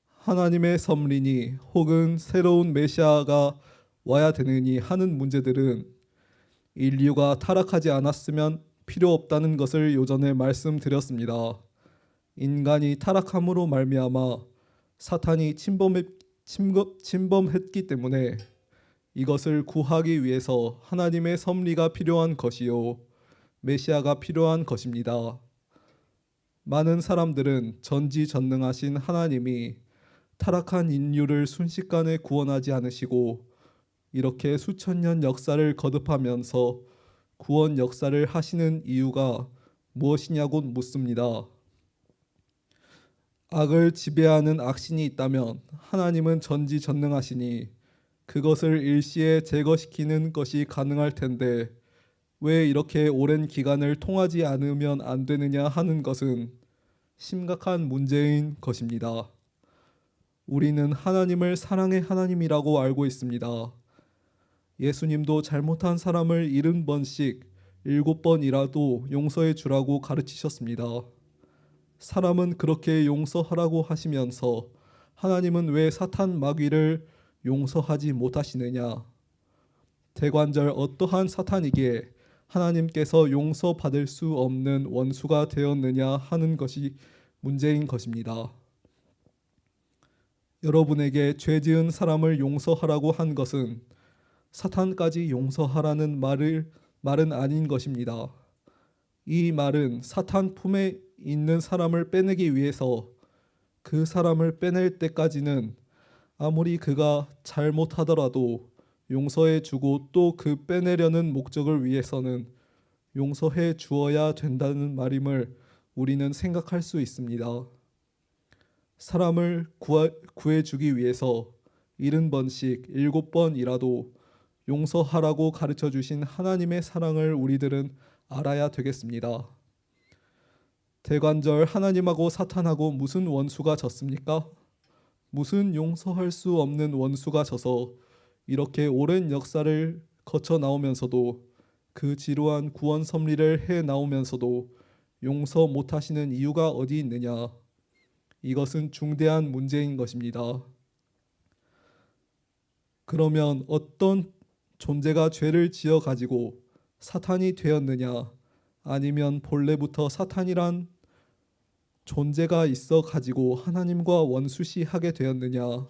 하나님의 섭리니 혹은 새로운 메시아가 와야 되느니 하는 문제들은 인류가 타락하지 않았으면 필요 없다는 것을 요전에 말씀드렸습니다. 인간이 타락함으로 말미암아 사탄이 침범했기 때문에 이것을 구하기 위해서 하나님의 섭리가 필요한 것이요 메시아가 필요한 것입니다. 많은 사람들은 전지전능하신 하나님이 타락한 인류를 순식간에 구원하지 않으시고 이렇게 수천 년 역사를 거듭하면서 구원 역사를 하시는 이유가 무엇이냐고 묻습니다. 악을 지배하는 악신이 있다면 하나님은 전지전능하시니 그것을 일시에 제거시키는 것이 가능할 텐데 왜 이렇게 오랜 기간을 통하지 않으면 안 되느냐 하는 것은 심각한 문제인 것입니다. 우리는 하나님을 사랑의 하나님이라고 알고 있습니다. 예수님도 잘못한 사람을 70번씩 7번이라도 용서해 주라고 가르치셨습니다. 사람은 그렇게 용서하라고 하시면서 하나님은 왜 사탄 마귀를 용서하지 못하시느냐? 대관절 어떠한 사탄이기에 하나님께서 용서받을 수 없는 원수가 되었느냐 하는 것이 문제인 것입니다. 여러분에게 죄 지은 사람을 용서하라고 한 것은 사탄까지 용서하라는 말은 아닌 것입니다. 이 말은 사탄 품에 있는 사람을 빼내기 위해서 그 사람을 빼낼 때까지는 아무리 그가 잘못하더라도 용서해 주고 또 그 빼내려는 목적을 위해서는 용서해 주어야 된다는 말임을 우리는 생각할 수 있습니다. 사람을 구해 주기 위해서 70번씩 7번이라도 용서하라고 가르쳐 주신 하나님의 사랑을 우리들은 알아야 되겠습니다. 대관절 하나님하고 사탄하고 무슨 원수가 졌습니까? 무슨 용서할 수 없는 원수가 져서 이렇게 오랜 역사를 거쳐 나오면서도 그 지루한 구원 섭리를 해 나오면서도 용서 못하시는 이유가 어디 있느냐? 이것은 중대한 문제인 것입니다. 그러면 어떤 존재가 죄를 지어 가지고 사탄이 되었느냐? 아니면 본래부터 사탄이란 존재가 있어 가지고 하나님과 원수시하게 되었느냐?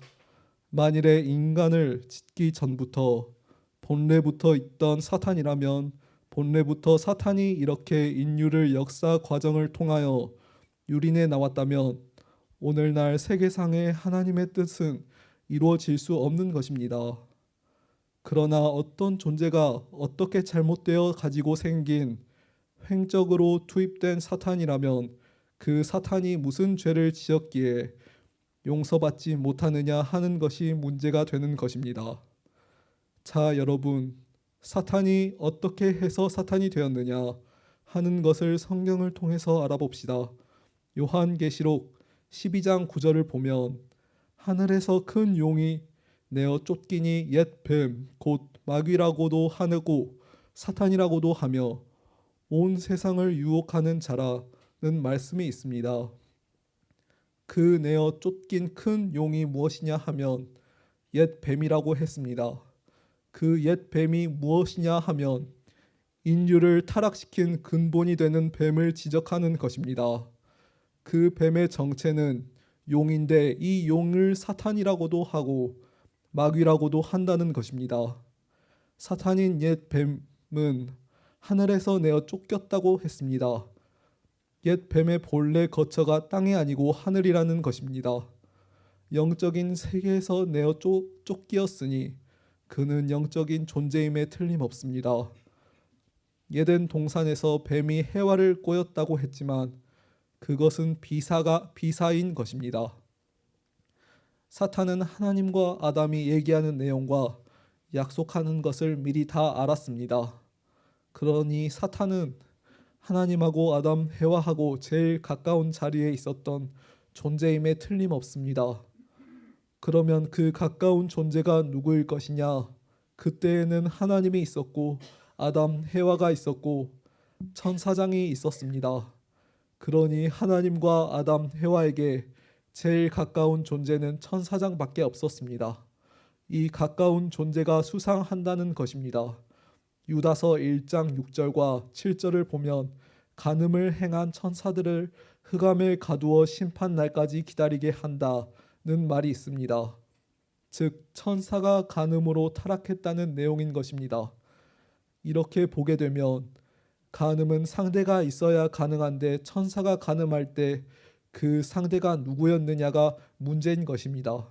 만일에 인간을 짓기 전부터 본래부터 있던 사탄이라면 본래부터 사탄이 이렇게 인류를 역사 과정을 통하여 유린해 나왔다면 오늘날 세계상의 하나님의 뜻은 이루어질 수 없는 것입니다. 그러나 어떤 존재가 어떻게 잘못되어 가지고 생긴 횡적으로 투입된 사탄이라면 그 사탄이 무슨 죄를 지었기에 용서받지 못하느냐 하는 것이 문제가 되는 것입니다. 자, 여러분, 사탄이 어떻게 해서 사탄이 되었느냐 하는 것을 성경을 통해서 알아봅시다. 요한계시록 12장 9절을 보면 하늘에서 큰 용이 내어 쫓기니 옛 뱀 곧 마귀라고도 하고 사탄이라고도 하며 온 세상을 유혹하는 자라는 말씀이 있습니다. 그 내어 쫓긴 큰 용이 무엇이냐 하면 옛 뱀이라고 했습니다. 그 옛 뱀이 무엇이냐 하면 인류를 타락시킨 근본이 되는 뱀을 지적하는 것입니다. 그 뱀의 정체는 용인데 이 용을 사탄이라고도 하고 마귀라고도 한다는 것입니다. 사탄인 옛 뱀은 하늘에서 내어 쫓겼다고 했습니다. 옛 뱀의 본래 거처가 땅이 아니고 하늘이라는 것입니다. 영적인 세계에서 내어 쫓기었으니 그는 영적인 존재임에 틀림없습니다. 에덴 동산에서 뱀이 해와를 꼬였다고 했지만 그것은 비사인 것입니다. 사탄은 하나님과 아담이 얘기하는 내용과 약속하는 것을 미리 다 알았습니다. 그러니 사탄은 하나님하고 아담 해와하고 제일 가까운 자리에 있었던 존재임에 틀림없습니다. 그러면 그 가까운 존재가 누구일 것이냐? 그때에는 하나님이 있었고 아담 해와가 있었고 천사장이 있었습니다. 그러니 하나님과 아담 해와에게 제일 가까운 존재는 천사장밖에 없었습니다. 이 가까운 존재가 수상한다는 것입니다. 유다서 1장 6절과 7절을 보면 간음을 행한 천사들을 흑암에 가두어 심판 날까지 기다리게 한다는 말이 있습니다. 즉 천사가 간음으로 타락했다는 내용인 것입니다. 이렇게 보게 되면 간음은 상대가 있어야 가능한데 천사가 간음할 때 그 상대가 누구였느냐가 문제인 것입니다.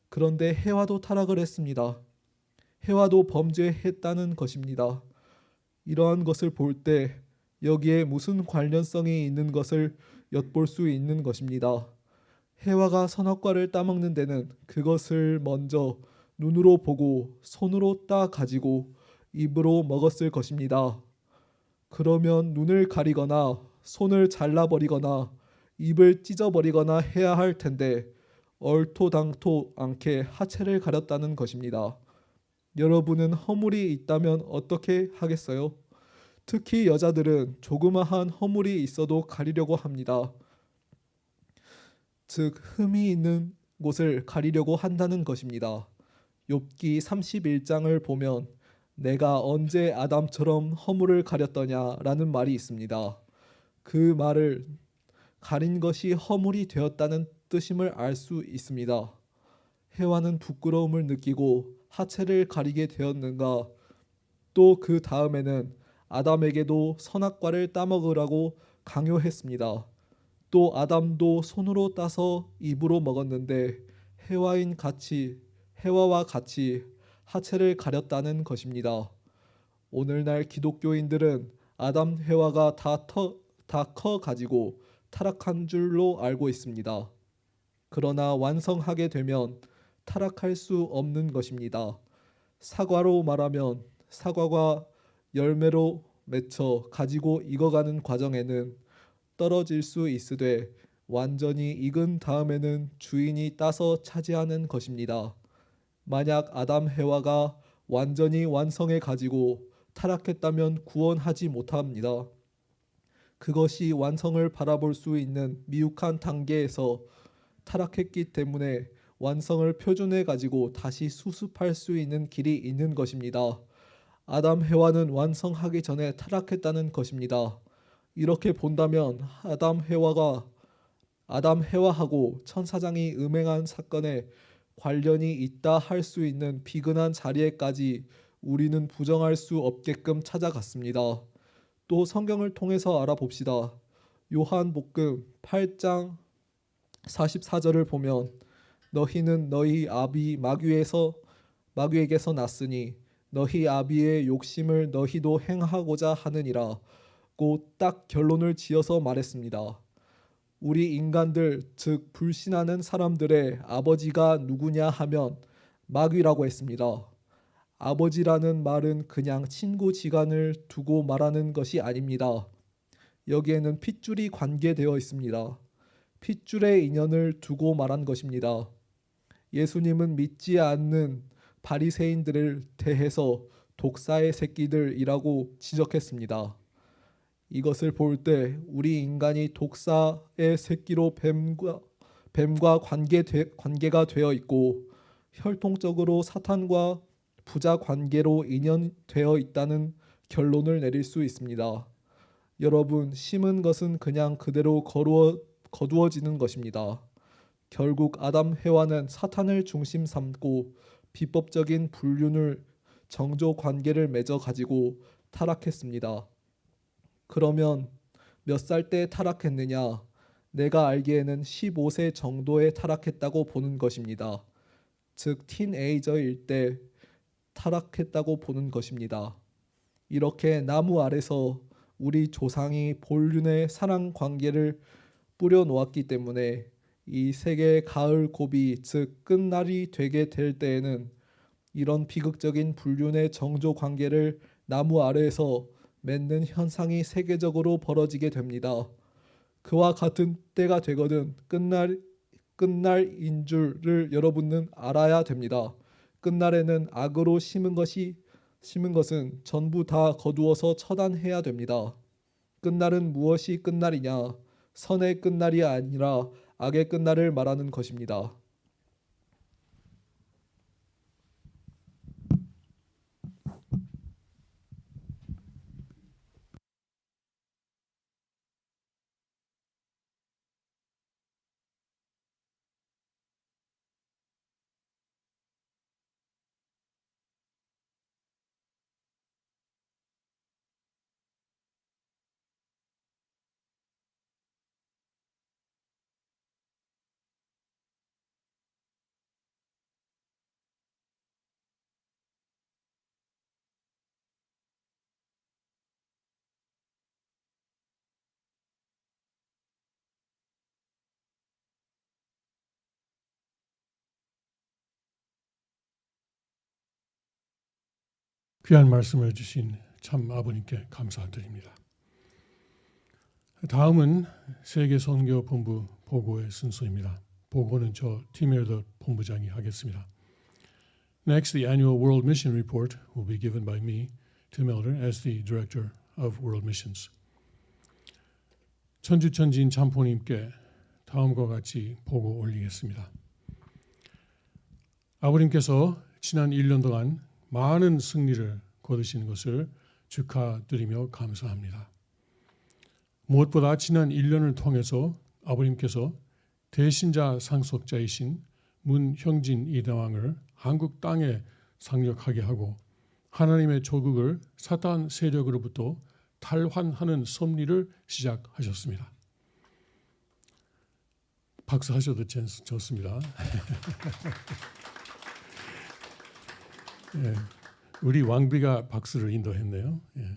그런데 해와도 타락을 했습니다. 해와도 범죄했다는 것입니다. 이러한 것을 볼 때 여기에 무슨 관련성이 있는 것을 엿볼 수 있는 것입니다. 해와가 선악과를 따먹는 데는 그것을 먼저 눈으로 보고 손으로 따 가지고 입으로 먹었을 것입니다. 그러면 눈을 가리거나 손을 잘라버리거나 입을 찢어버리거나 해야 할 텐데 얼토당토 않게 하체를 가렸다는 것입니다. 여러분은 허물이 있다면 어떻게 하겠어요? 특히 여자들은 조그마한 허물이 있어도 가리려고 합니다. 즉 흠이 있는 곳을 가리려고 한다는 것입니다. 욥기 31장을 보면 내가 언제 아담처럼 허물을 가렸더냐라는 말이 있습니다. 그 말을 가린 것이 허물이 되었다는 뜻임을 알 수 있습니다. 해와는 부끄러움을 느끼고 하체를 가리게 되었는가? 또 그 다음에는 아담에게도 선악과를 따먹으라고 강요했습니다. 또 아담도 손으로 따서 입으로 먹었는데 해와와 같이 하체를 가렸다는 것입니다. 오늘날 기독교인들은 아담 해와가 다 커 가지고 타락한 줄로 알고 있습니다. 그러나 완성하게 되면 타락할 수 없는 것입니다. 사과로 말하면 사과가 열매로 맺혀 가지고 익어가는 과정에는 떨어질 수 있으되 완전히 익은 다음에는 주인이 따서 차지하는 것입니다. 만약 아담 해와가 완전히 완성해 가지고 타락했다면 구원하지 못합니다. 그것이 완성을 바라볼 수 있는 미흡한 단계에서 타락했기 때문에 완성을 표준해 가지고 다시 수습할 수 있는 길이 있는 것입니다. 아담 해와는 완성하기 전에 타락했다는 것입니다. 이렇게 본다면 아담 해와하고 천사장이 음행한 사건에 관련이 있다 할 수 있는 비근한 자리에까지 우리는 부정할 수 없게끔 찾아갔습니다. 또 성경을 통해서 알아봅시다. 요한복음 8장 44절을 보면 너희는 너희 아비 마귀에게서 났으니 너희 아비의 욕심을 너희도 행하고자 하느니라 고 딱 결론을 지어서 말했습니다. 우리 인간들 즉 불신하는 사람들의 아버지가 누구냐 하면 마귀라고 했습니다. 아버지라는 말은 그냥 친구지간을 두고 말하는 것이 아닙니다. 여기에는 핏줄이 관계되어 있습니다. 핏줄의 인연을 두고 말한 것입니다. 예수님은 믿지 않는 바리새인들을 대해서 독사의 새끼들이라고 지적했습니다. 이것을 볼 때 우리 인간이 독사의 새끼로 뱀과 관계가 되어 있고 혈통적으로 사탄과 부자 관계로 인연되어 있다는 결론을 내릴 수 있습니다. 여러분, 심은 것은 그냥 그대로 거두어지는 것입니다. 결국 아담 해와는 사탄을 중심 삼고 비법적인 불륜을 정조 관계를 맺어 가지고 타락했습니다. 그러면 몇 살 때 타락했느냐? 내가 알기에는 15세 정도에 타락했다고 보는 것입니다. 즉 티네이저일 때 타락했다고 보는 것입니다. 이렇게 나무 아래서 우리 조상이 본륜의 사랑 관계를 뿌려놓았기 때문에 이 세계의 가을 고비 즉 끝날이 되게 될 때에는 이런 비극적인 불륜의 정조 관계를 나무 아래에서 맺는 현상이 세계적으로 벌어지게 됩니다. 그와 같은 때가 되거든 끝날인 줄을 여러분은 알아야 됩니다. 끝날에는 악으로 심은 것은 전부 다 거두어서 처단해야 됩니다. 끝날은 무엇이 끝날이냐? 선의 끝날이 아니라 악의 끝날을 말하는 것입니다. 귀한 말씀을 주신 참 아버님께 감사드립니다. 다음은 세계선교본부 보고의 순서입니다. 보고는 저 팀에더 본부장이 하겠습니다. Next, the annual World Mission Report will be given by me, Tim Elder, as the Director of World Missions. 천주천지인 참포님께 다음과 같이 보고 올리겠습니다. 아버님께서 지난 1년 동안 많은 승리를 거두신 것을 축하드리며 감사합니다. 무엇보다 지난 1년을 통해서 아버님께서 대신자 상속자이신 문형진 이대왕을 한국 땅에 상륙하게 하고 하나님의 조국을 사탄 세력으로부터 탈환하는 섭리를 시작하셨습니다. 박수하셔도 좋습니다. 예, 우리 왕비가 박수를 인도했네요. 예.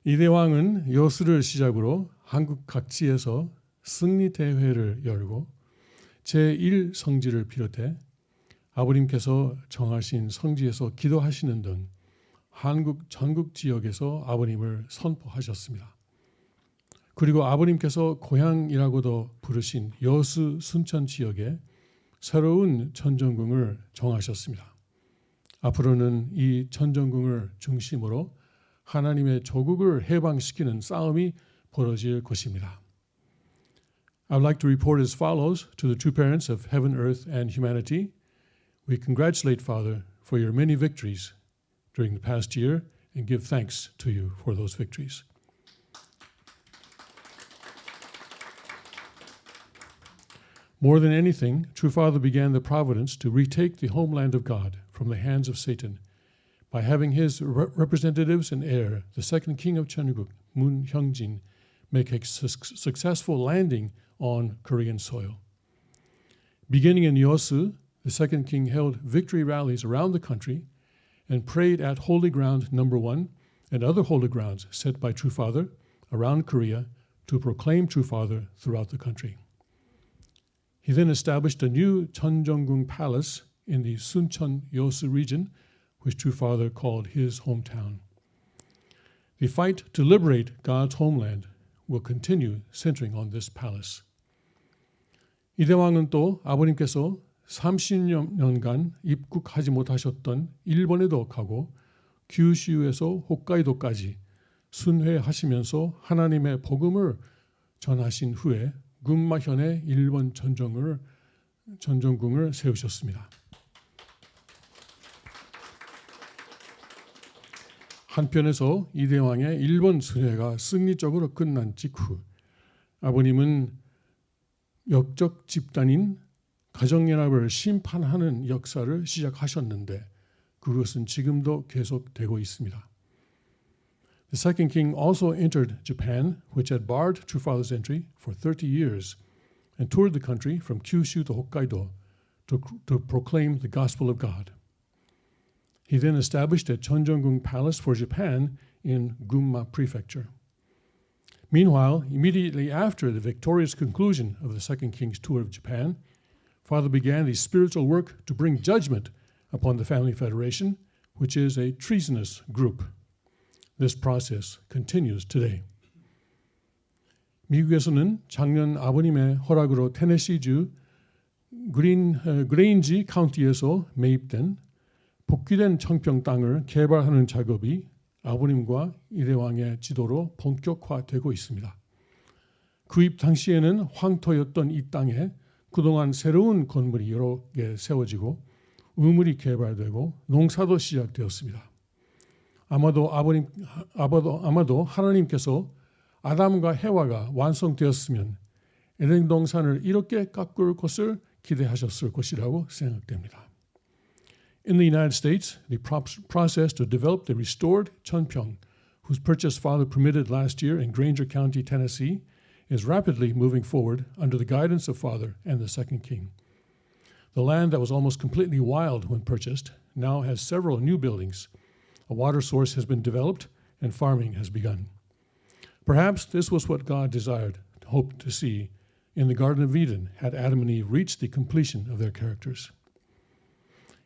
이대왕은 여수를 시작으로 한국 각지에서 승리 대회를 열고 제1성지를 비롯해 아버님께서 정하신 성지에서 기도하시는 등 한국 전국 지역에서 아버님을 선포하셨습니다. 그리고 아버님께서 고향이라고도 부르신 여수 순천 지역에 새로운 천정궁을 정하셨습니다. 앞으로는 이 천정궁을 중심으로 하나님의 조국을 해방시키는 싸움이 벌어질 것입니다. I would like to report as follows to the two parents of heaven, earth, and humanity. We congratulate Father for your many victories during the past year and give thanks to you for those victories. More than anything, True Father began the providence to retake the homeland of God from the hands of Satan by having his representatives and heir, the second king of Cheongguk, Moon Hyungjin, make a successful landing on Korean soil. Beginning in Yosu, the second king held victory rallies around the country and prayed at Holy Ground No. 1 and other holy grounds set by True Father around Korea to proclaim True Father throughout the country. He then established a new Cheonjeonggung Palace in the Suncheon Yosu region, which True Father called his hometown. The fight to liberate God's homeland will continue centering on this palace. 이대왕은 또 아버님께서 30년간 입국하지 못하셨던 일본에도 가고 규슈에서 홋카이도까지 순회하시면서 하나님의 복음을 전하신 후에 군마현에 일본 전정궁을 세우셨습니다. 한편에서 이대왕의 일본 순회가 승리적으로 끝난 직후 아버님은 역적 집단인 가정연합을 심판하는 역사를 시작하셨는데 그것은 지금도 계속되고 있습니다. The second king also entered Japan, which had barred True Father's entry for 30 years, and toured the country from Kyushu to Hokkaido to proclaim the gospel of God. He then established a Cheonjeonggung Palace for Japan in Gunma Prefecture. Meanwhile, immediately after the victorious conclusion of the second king's tour of Japan, Father began the spiritual work to bring judgment upon the Family Federation, which is a treasonous group. This process continues today. 미국에서는 작년 아버님의 허락으로 테네시주 그레인지 카운티에서 매입된 복귀된 청평 땅을 개발하는 작업이 아버님과 이대왕의 지도로 본격화되고 있습니다. 구입 당시에는 황토였던 이 땅에 그동안 새로운 건물이 여러 개 세워지고 우물이 개발되고 농사도 시작되었습니다. 아마도 하나님께서 아담과 해와가 완성되었으면 에덴 동산을 이렇게 가꿀 것을 기대하셨을 것이라고 생각됩니다. In the United States, the process to develop the restored Cheonpyeong, whose purchase Father permitted last year in Granger County, Tennessee, is rapidly moving forward under the guidance of Father and the second king. The land that was almost completely wild when purchased now has several new buildings. A water source has been developed and farming has begun. Perhaps this was what God desired, hoped to see in the Garden of Eden had Adam and Eve reached the completion of their characters.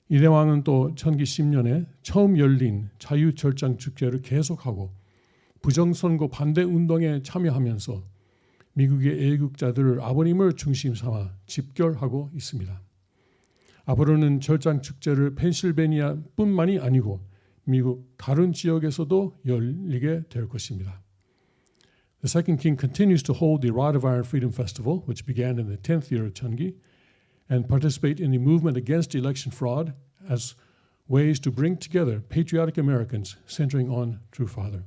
이 대왕은 또 천기 10년에 처음 열린 자유절장 축제를 계속하고 부정선거 반대 운동에 참여하면서 미국의 애국자들을 아버님을 중심 삼아 집결하고 있습니다. 앞으로는 절장 축제를 펜실베니아뿐만이 아니고 미국 다른 지역에서도 열리게 될 것입니다. The second king continues to hold the Rod of Iron Freedom Festival, which began in the 10th year of Cheongi, and participate in the movement against election fraud as ways to bring together patriotic Americans centering on True Father.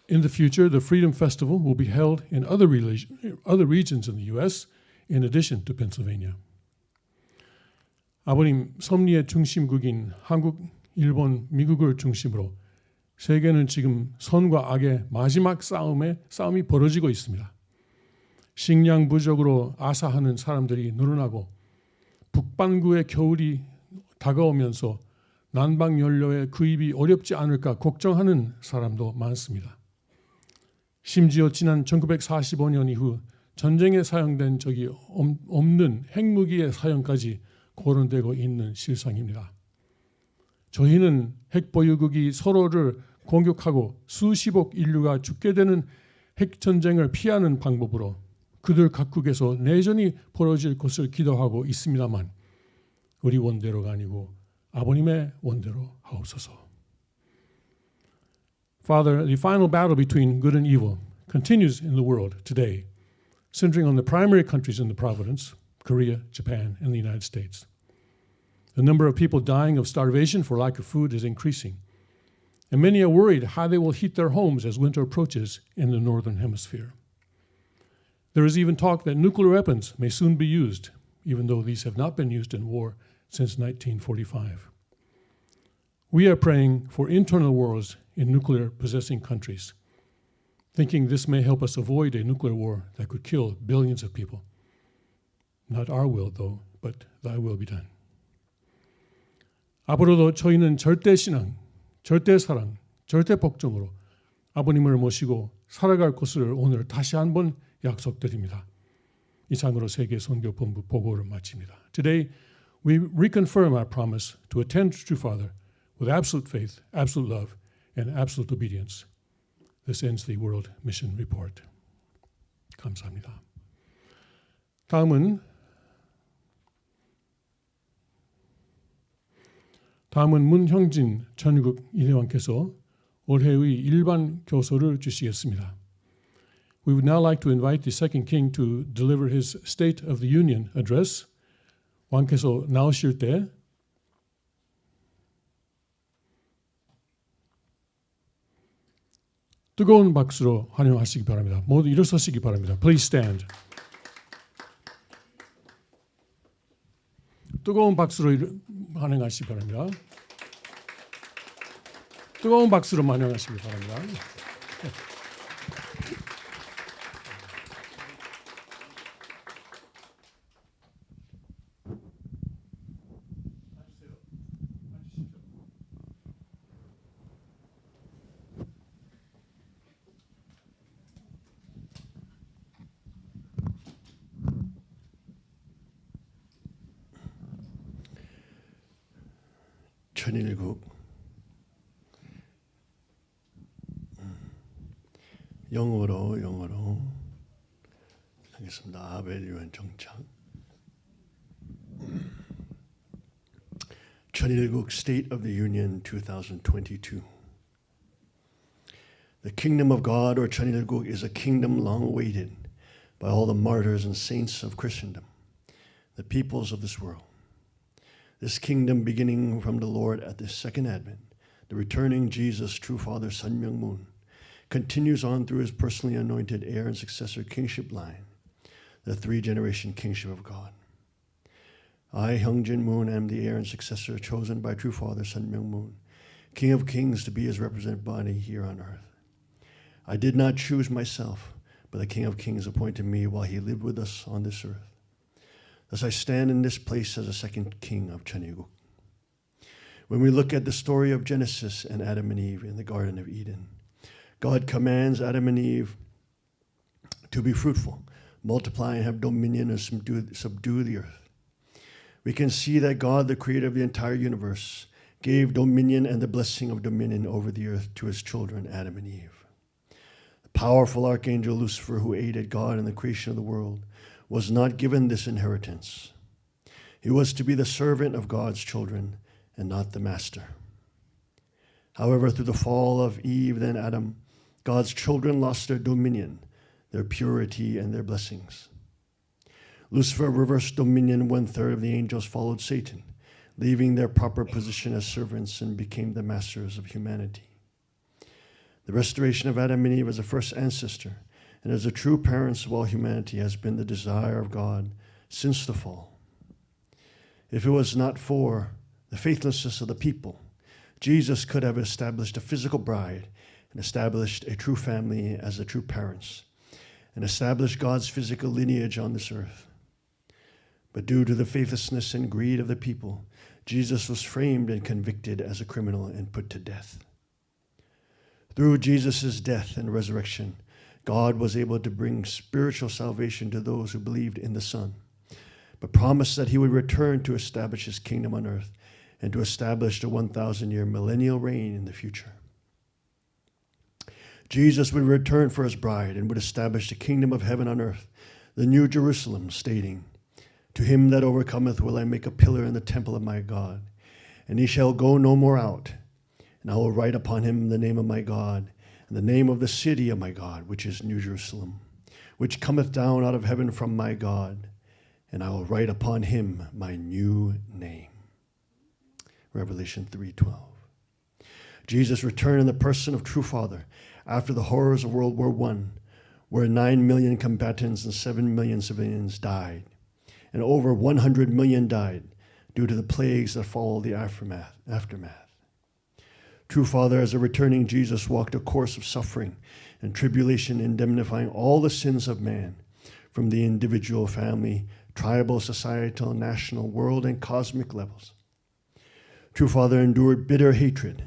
In the future, the Freedom Festival will be held in other regions in the U.S. in addition to Pennsylvania. 아버님 섭리의 중심국인 한국, 일본, 미국을 중심으로 세계는 지금 선과 악의 마지막 싸움이 벌어지고 있습니다. 식량 부족으로 아사하는 사람들이 늘어나고 북반구의 겨울이 다가오면서 난방 연료의 구입이 어렵지 않을까 걱정하는 사람도 많습니다. 심지어 지난 1945년 이후 전쟁에 사용된 적이 없는 핵무기의 사용까지 거론되고 있는 실상입니다. 저희는 핵보유국이 서로를 공격하고 수십억 인류가 죽게 되는 핵전쟁을 피하는 방법으로 그들 각국에서 내전이 벌어질 것을 기도하고 있습니다만 우리 원대로가 아니고 아버님의 원대로 하옵소서. Father, the final battle between good and evil continues in the world today, centering on the primary countries in the providence, Korea, Japan, and the United States. The number of people dying of starvation for lack of food is increasing, and many are worried how they will heat their homes as winter approaches in the northern hemisphere. There is even talk that nuclear weapons may soon be used, even though these have not been used in war since 1945. We are praying for internal wars in nuclear-possessing countries, thinking this may help us avoid a nuclear war that could kill billions of people. Not our will, though, but thy will be done. 앞으로도 저희는 절대 신앙, 절대 사랑, 절대 복종으로 아버님을 모시고 살아갈 것을 오늘 다시 한번 약속드립니다. 이상으로 세계 선교본부 보고를 마칩니다. Today, we reconfirm our promise to attend to True Father with absolute faith, absolute love, and absolute obedience. This ends the World Mission Report. 감사합니다. 다음은 문형진 전국 이대왕께서 올해의 일반 교서를 주시겠습니다. We would now like to invite the second king to deliver his State of the Union address. 왕께서 나오실 때 뜨거운 박수로 환영하시기 바랍니다. 모두 일어서시기 바랍니다. Please stand. 뜨거운 박수로 환영하시기 바랍니다. 뜨거운 박수로 환영하시기 바랍니다. 천일국 영어로 하겠습니다. 아벨 유엔 정착 천일국 State of the Union 2022. The kingdom of God, or Cheonilguk, is a kingdom long awaited by all the martyrs and saints of Christendom, the peoples of this world. This kingdom, beginning from the Lord at the second advent, the returning Jesus, true Father, Sun Myung Moon, continues on through his personally anointed heir and successor kingship line, the three-generation kingship of God. I, Hyungjin Moon, am the heir and successor chosen by true Father, Sun Myung Moon, King of Kings, to be his representative body here on earth. I did not choose myself, but the King of Kings appointed me while he lived with us on this earth. Thus I stand in this place as a second king of Cheonilguk. When we look at the story of Genesis and Adam and Eve in the Garden of Eden, God commands Adam and Eve to be fruitful, multiply and have dominion and subdue the earth. We can see that God, the creator of the entire universe, gave dominion and the blessing of dominion over the earth to his children, Adam and Eve. The powerful archangel Lucifer, who aided God in the creation of the world, was not given this inheritance. He was to be the servant of God's children and not the master. However, through the fall of Eve, then Adam, God's children lost their dominion, their purity, and their blessings. Lucifer reversed dominion. 1/3 of the angels followed Satan, leaving their proper position as servants, and became the masters of humanity. The restoration of Adam and Eve as the first ancestor and as the true parents of all humanity has been the desire of God since the fall. If it was not for the faithlessness of the people, Jesus could have established a physical bride and established a true family as the true parents and established God's physical lineage on this earth. But due to the faithlessness and greed of the people, Jesus was framed and convicted as a criminal and put to death. Through Jesus' death and resurrection, God was able to bring spiritual salvation to those who believed in the Son, but promised that he would return to establish his kingdom on earth and to establish the 1,000-year millennial reign in the future. Jesus would return for his bride and would establish the kingdom of heaven on earth, the New Jerusalem, stating, "To him that overcometh will I make a pillar in the temple of my God, and he shall go no more out. And I will write upon him the name of my God, and the name of the city of my God, which is New Jerusalem, which cometh down out of heaven from my God, and I will write upon him my new name." Revelation 3:12. Jesus returned in the person of True Father after the horrors of World War I, where 9 million combatants and 7 million civilians died, and over 100 million died due to the plagues that followed the aftermath. True Father, as a returning Jesus, walked a course of suffering and tribulation, indemnifying all the sins of man, from the individual, family, tribal, societal, national, world, and cosmic levels. True Father endured bitter hatred,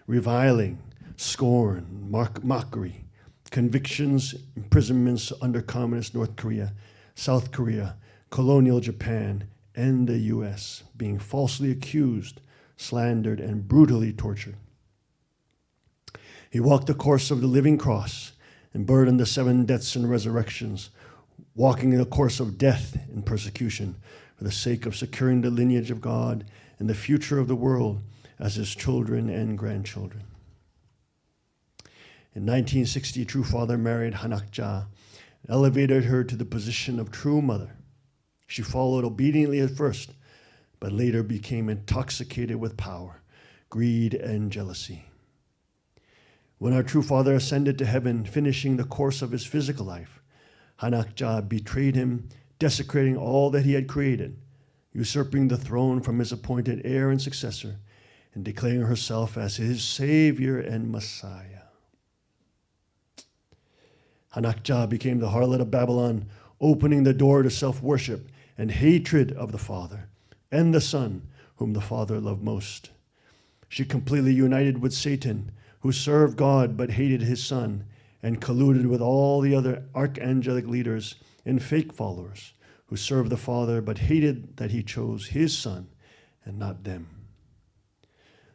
reviling, scorn, mockery, convictions, imprisonments under communist North Korea, South Korea, colonial Japan, and the U.S., being falsely accused, slandered, and brutally tortured. He walked the course of the living cross and burdened the 7 deaths and resurrections, walking the course of death and persecution for the sake of securing the lineage of God and the future of the world as his children and grandchildren. In 1960, True Father married Hanakja and elevated her to the position of true mother. She followed obediently at first, but later became intoxicated with power, greed, and jealousy. When our True Father ascended to heaven, finishing the course of his physical life, Hanakja betrayed him, desecrating all that he had created, usurping the throne from his appointed heir and successor, and declaring herself as his Savior and Messiah. Hanakja became the harlot of Babylon, opening the door to self-worship and hatred of the Father and the Son, whom the Father loved most. She completely united with Satan, who served God but hated his Son, and colluded with all the other archangelic leaders and fake followers who served the Father but hated that he chose his Son and not them.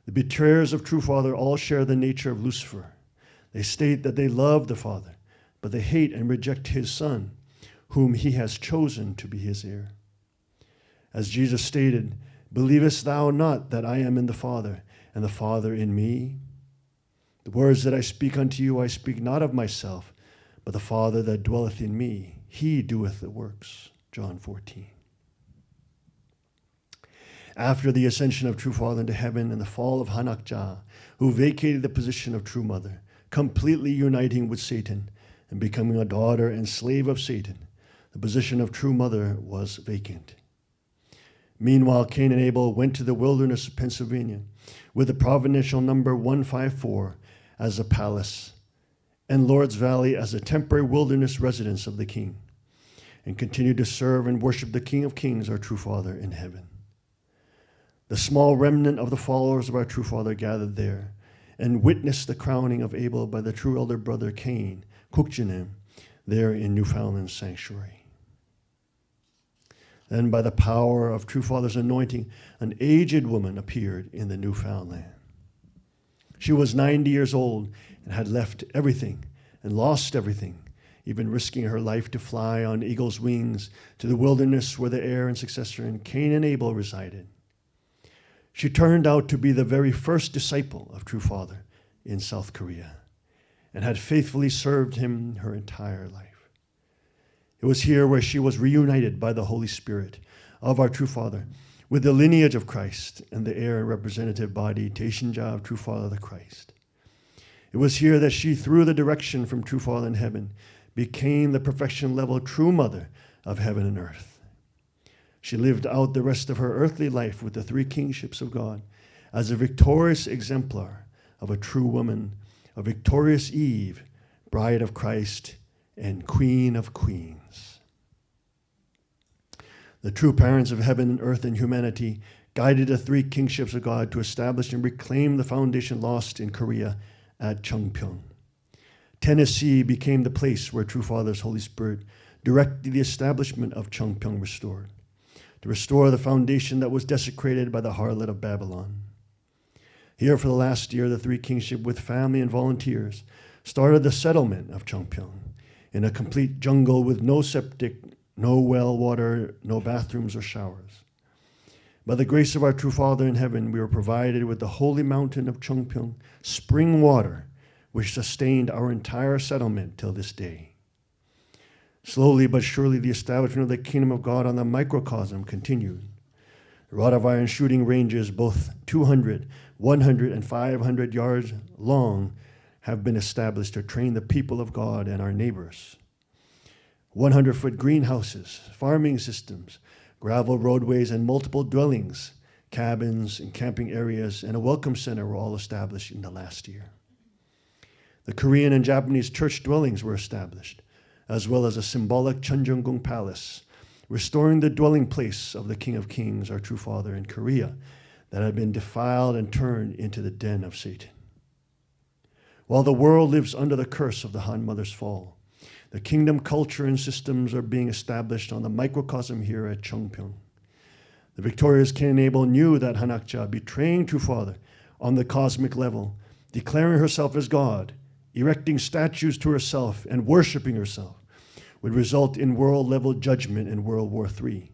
The betrayers of True Father all share the nature of Lucifer. They state that they love the Father, but they hate and reject his Son, whom he has chosen to be his heir. As Jesus stated, "Believest thou not that I am in the Father, and the Father in me? The words that I speak unto you, I speak not of myself, but the Father that dwelleth in me, he doeth the works." John 14. After the ascension of True Father into heaven and the fall of Hanakja, who vacated the position of True Mother, completely uniting with Satan and becoming a daughter and slave of Satan, the position of True Mother was vacant. Meanwhile, Cain and Abel went to the wilderness of Pennsylvania with the providential number 154 as a palace, and Lord's Valley as a temporary wilderness residence of the King, and continued to serve and worship the King of Kings, our True Father in heaven. The small remnant of the followers of our True Father gathered there and witnessed the crowning of Abel by the true elder brother Cain, Kukjinim, there in Newfoundland Sanctuary. Then by the power of True Father's anointing, an aged woman appeared in the newfound land. She was 90 years old and had left everything and lost everything, even risking her life to fly on eagle's wings to the wilderness where the heir and successor in Cain and Abel resided. She turned out to be the very first disciple of True Father in South Korea and had faithfully served him her entire life. It was here where she was reunited by the Holy Spirit of our True Father with the lineage of Christ and the heir and representative body, Taeshinja of True Father the Christ. It was here that she, through the direction from True Father in heaven, became the perfection level true mother of heaven and earth. She lived out the rest of her earthly life with the three kingships of God as a victorious exemplar of a true woman, a victorious Eve, bride of Christ, and queen of queens. The true parents of heaven and earth and humanity guided the three kingships of God to establish and reclaim the foundation lost in Korea at Cheongpyeong. Tennessee became the place where True Father's Holy Spirit directed the establishment of Cheongpyeong restored, to restore the foundation that was desecrated by the harlot of Babylon. Here for the last year, the three kingship with family and volunteers started the settlement of Cheongpyeong in a complete jungle with no septic, no well water, no bathrooms or showers. By the grace of our True Father in heaven, we were provided with the holy mountain of Cheongpyeong spring water, which sustained our entire settlement till this day. Slowly but surely, the establishment of the kingdom of God on the microcosm continued. Wrought of iron shooting ranges, both 200, 100, and 500 yards long, have been established to train the people of God and our neighbors. 100-foot greenhouses, farming systems, gravel roadways, and multiple dwellings, cabins and camping areas, and a welcome center were all established in the last year. The Korean and Japanese church dwellings were established, as well as a symbolic Cheonjeonggung Palace, restoring the dwelling place of the King of Kings, our True Father in Korea, that had been defiled and turned into the den of Satan. While the world lives under the curse of the Han Mother's fall, the kingdom culture and systems are being established on the microcosm here at Cheongpyeong. The victorious Cain and Abel knew that Hanakja, betraying True Father on the cosmic level, declaring herself as God, erecting statues to herself and worshiping herself, would result in world-level judgment in World War III.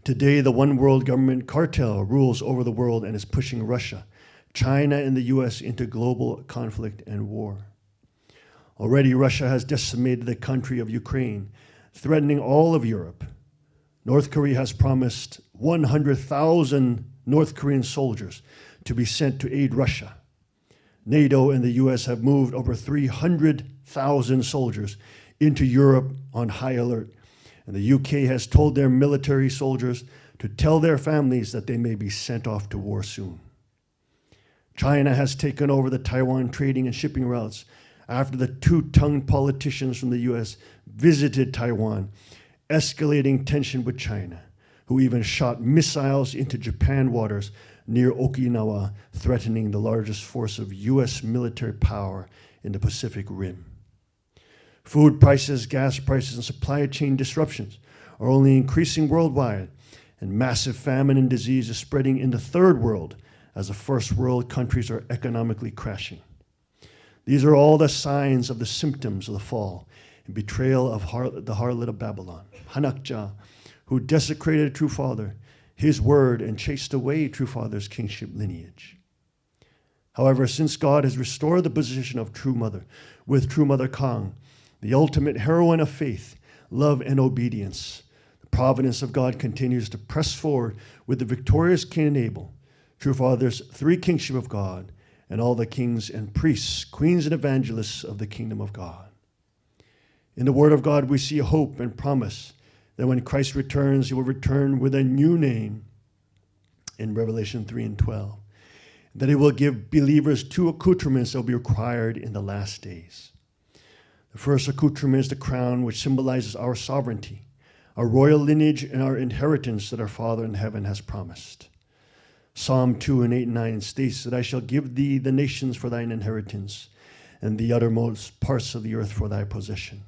Today, the one world government cartel rules over the world and is pushing Russia, China, and the US into global conflict and war. Already, Russia has decimated the country of Ukraine, threatening all of Europe. North Korea has promised 100,000 North Korean soldiers to be sent to aid Russia. NATO and the US have moved over 300,000 soldiers into Europe on high alert, and the UK has told their military soldiers to tell their families that they may be sent off to war soon. China has taken over the Taiwan trading and shipping routes after the two-tongued politicians from the US visited Taiwan, escalating tension with China, who even shot missiles into Japan waters near Okinawa, threatening the largest force of US military power in the Pacific Rim. Food prices, gas prices, and supply chain disruptions are only increasing worldwide, and massive famine and disease is spreading in the third world as the first world countries are economically crashing. These are all the signs of the symptoms of the fall and betrayal of the harlot of Babylon, Hanakja, who desecrated True Father, his word, and chased away True Father's kingship lineage. However, since God has restored the position of True Mother with True Mother Kang, the ultimate heroine of faith, love, and obedience, the providence of God continues to press forward with the victorious Cain and Abel, True Father's three kingship of God, and all the kings and priests, queens and evangelists of the kingdom of God. In the Word of God, we see hope and promise that when Christ returns, he will return with a new name in Revelation 3 and 12, that he will give believers two accoutrements that will be required in the last days. The first accoutrement is the crown, which symbolizes our sovereignty, our royal lineage, and our inheritance that our Father in heaven has promised. Psalm 2 and 8 and 9 states that I shall give thee the nations for thine inheritance, and the uttermost parts of the earth for thy possession.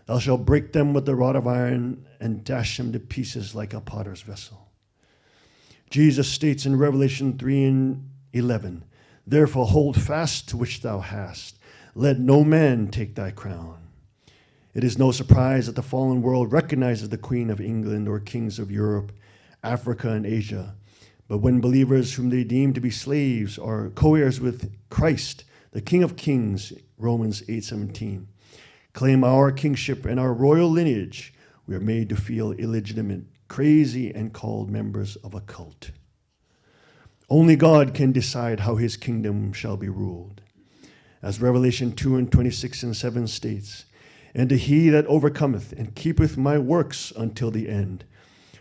Thou shalt break them with the rod of iron and dash them to pieces like a potter's vessel. Jesus states in Revelation 3:11, Therefore hold fast to which thou hast. Let no man take thy crown. It is no surprise that the fallen world recognizes the Queen of England or kings of Europe, Africa, and Asia. But when believers whom they deem to be slaves are co-heirs with Christ, the King of Kings, Romans 8:17, claim our kingship and our royal lineage, we are made to feel illegitimate, crazy, and called members of a cult. Only God can decide how his kingdom shall be ruled. As Revelation 2:26-7 states, And to he that overcometh and keepeth my works until the end,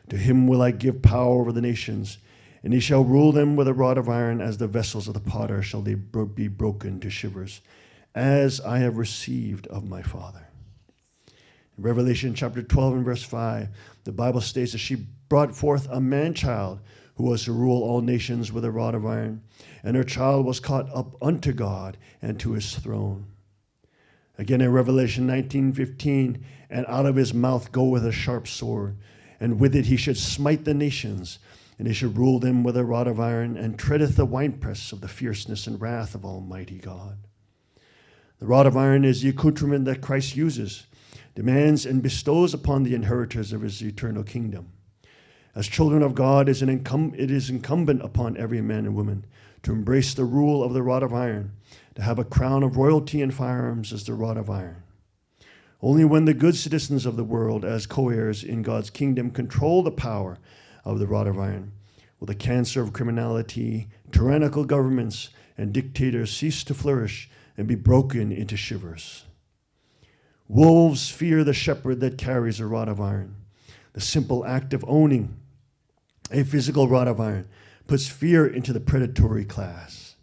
to him will I give power over the nations, and he shall rule them with a rod of iron, as the vessels of the potter shall they be broken to shivers, as I have received of my Father. In Revelation chapter 12 and verse 5, the Bible states that she brought forth a man-child who was to rule all nations with a rod of iron, and her child was caught up unto God and to his throne. Again in Revelation 19:15, and out of his mouth goeth a sharp sword, and with it he should smite the nations, and he should rule them with a rod of iron, and treadeth the winepress of the fierceness and wrath of Almighty God. The rod of iron is the accoutrement that Christ uses, demands, and bestows upon the inheritors of his eternal kingdom. As children of God, it is incumbent upon every man and woman to embrace the rule of the rod of iron, to have a crown of royalty and firearms as the rod of iron. Only when the good citizens of the world, as co-heirs in God's kingdom, control the power of the rod of iron, will the cancer of criminality, tyrannical governments, and dictators cease to flourish and be broken into shivers. Wolves fear the shepherd that carries a rod of iron. The simple act of owning a physical rod of iron puts fear into the predatory class.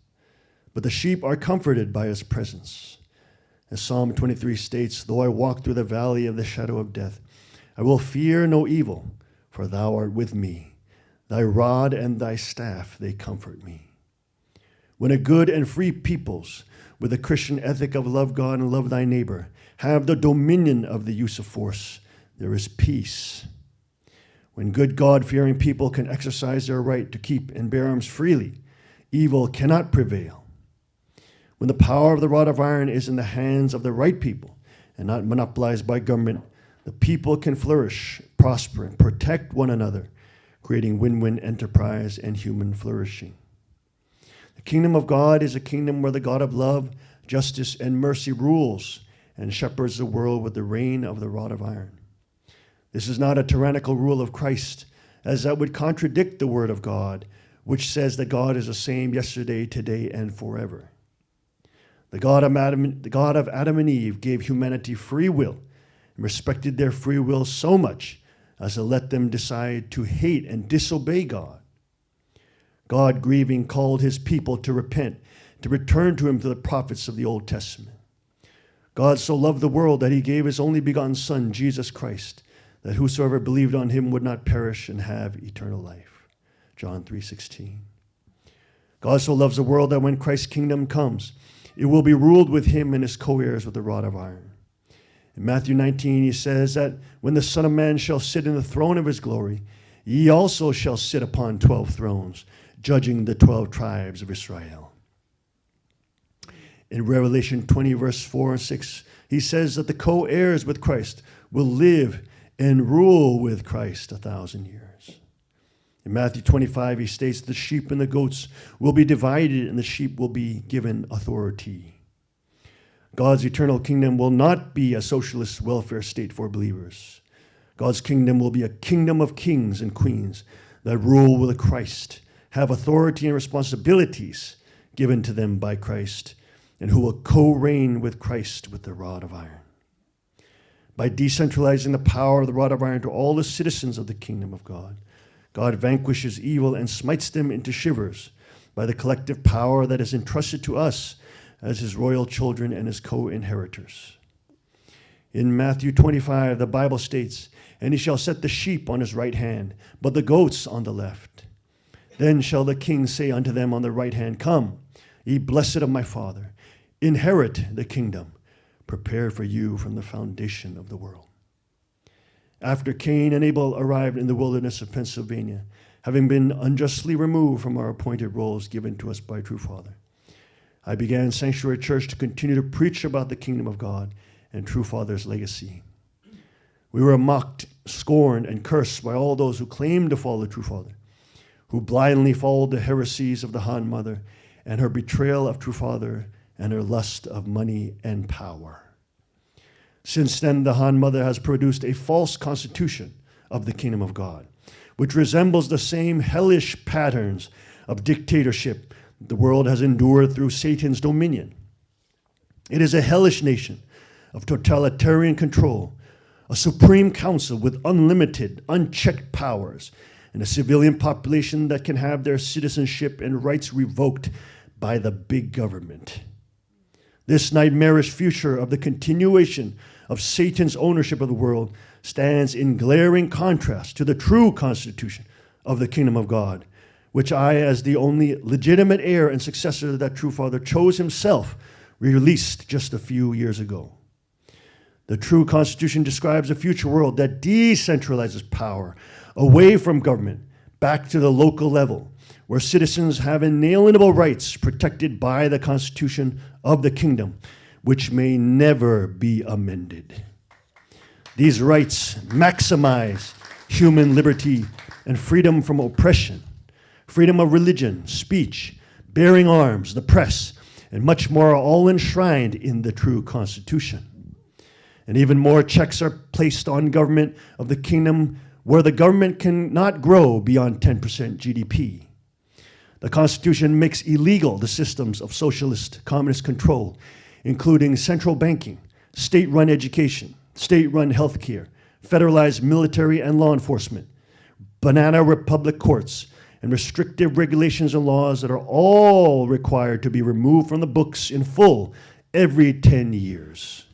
But the sheep are comforted by his presence. As Psalm 23 states, Though I walk through the valley of the shadow of death, I will fear no evil, for thou art with me. Thy rod and thy staff, they comfort me. When a good and free peoples, with the Christian ethic of love God and love thy neighbor, have the dominion of the use of force, there is peace. When good God-fearing people can exercise their right to keep and bear arms freely, evil cannot prevail. When the power of the rod of iron is in the hands of the right people and not monopolized by government, the people can flourish, prosper, and protect one another, creating win-win enterprise and human flourishing. The kingdom of God is a kingdom where the God of love, justice, and mercy rules and shepherds the world with the reign of the rod of iron. This is not a tyrannical rule of Christ, as that would contradict the word of God, which says that God is the same yesterday, today, and forever. The God of Adam and Eve gave humanity free will and respected their free will so much as to let them decide to hate and disobey God. God, grieving, called his people to repent, to return to him through the prophets of the Old Testament. God so loved the world that he gave his only begotten Son, Jesus Christ, that whosoever believed on him would not perish and have eternal life. John 3:16. God so loves the world that when Christ's kingdom comes, it will be ruled with him and his co-heirs with the rod of iron. In Matthew 19, he says that when the Son of Man shall sit in the throne of his glory, ye also shall sit upon 12 thrones, judging the 12 tribes of Israel. In Revelation 20, verse 4 and 6, he says that the co-heirs with Christ will live and rule with Christ 1,000 years. In Matthew 25, he states the sheep and the goats will be divided and the sheep will be given authority. God's eternal kingdom will not be a socialist welfare state for believers. God's kingdom will be a kingdom of kings and queens that rule with Christ, have authority and responsibilities given to them by Christ, and who will co-reign with Christ with the rod of iron. By decentralizing the power of the rod of iron to all the citizens of the kingdom of God, God vanquishes evil and smites them into shivers by the collective power that is entrusted to us as his royal children and his co-inheritors. In Matthew 25, the Bible states, And he shall set the sheep on his right hand, but the goats on the left. Then shall the king say unto them on the right hand, Come, ye blessed of my Father, inherit the kingdom, prepared for you from the foundation of the world. After Cain and Abel arrived in the wilderness of Pennsylvania, having been unjustly removed from our appointed roles given to us by True Father, I began Sanctuary Church to continue to preach about the kingdom of God and True Father's legacy. We were mocked, scorned, and cursed by all those who claimed to follow True Father, who blindly followed the heresies of the Han Mother and her betrayal of True Father and her lust of money and power. Since then, the Han Mother has produced a false constitution of the kingdom of God, which resembles the same hellish patterns of dictatorship the world has endured through Satan's dominion. It is a hellish nation of totalitarian control, a supreme council with unlimited, unchecked powers, and a civilian population that can have their citizenship and rights revoked by the big government. This nightmarish future of the continuation of Satan's ownership of the world stands in glaring contrast to the true constitution of the kingdom of God, which I, as the only legitimate heir and successor that True Father chose himself, released just a few years ago. The true constitution describes a future world that decentralizes power away from government back to the local level, where citizens have inalienable rights protected by the constitution of the kingdom, which may never be amended. These rights maximize human liberty and freedom from oppression, freedom of religion, speech, bearing arms, the press, and much more are all enshrined in the true constitution. And even more checks are placed on government of the kingdom where the government cannot grow beyond 10% GDP. The Constitution makes illegal the systems of socialist, communist control, including central banking, state-run education, state-run healthcare, federalized military and law enforcement, banana republic courts, and restrictive regulations and laws that are all required to be removed from the books in full every 10 years.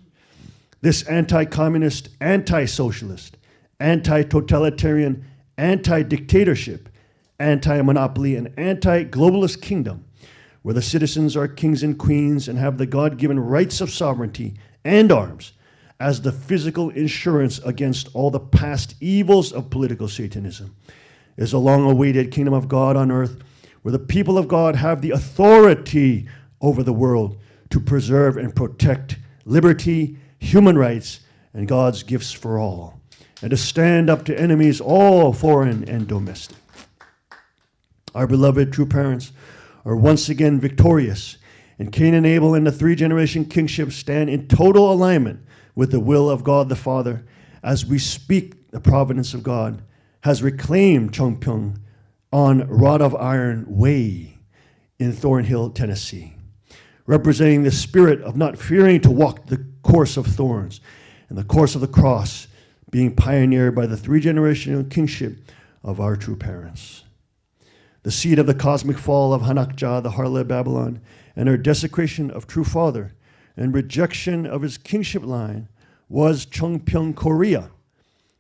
This anti-communist, anti-socialist, anti-totalitarian, anti-dictatorship, anti-monopoly, and anti-globalist kingdom, where the citizens are kings and queens and have the God-given rights of sovereignty and arms as the physical insurance against all the past evils of political Satanism, is a long-awaited kingdom of God on earth where the people of God have the authority over the world to preserve and protect liberty, human rights, and God's gifts for all, and to stand up to enemies, all foreign and domestic. Our beloved true parents are once again victorious, and Cain and Abel and the three-generation kingship stand in total alignment with the will of God the Father as we speak the providence of God has reclaimed Chongpyeong on Rod of Iron Way in Thornhill, Tennessee, representing the spirit of not fearing to walk the course of thorns and the course of the cross being pioneered by the three-generational kingship of our true parents. The seed of the cosmic fall of Hanakja, the harlot of Babylon, and her desecration of True Father and rejection of his kingship line was Chongpyeong, Korea,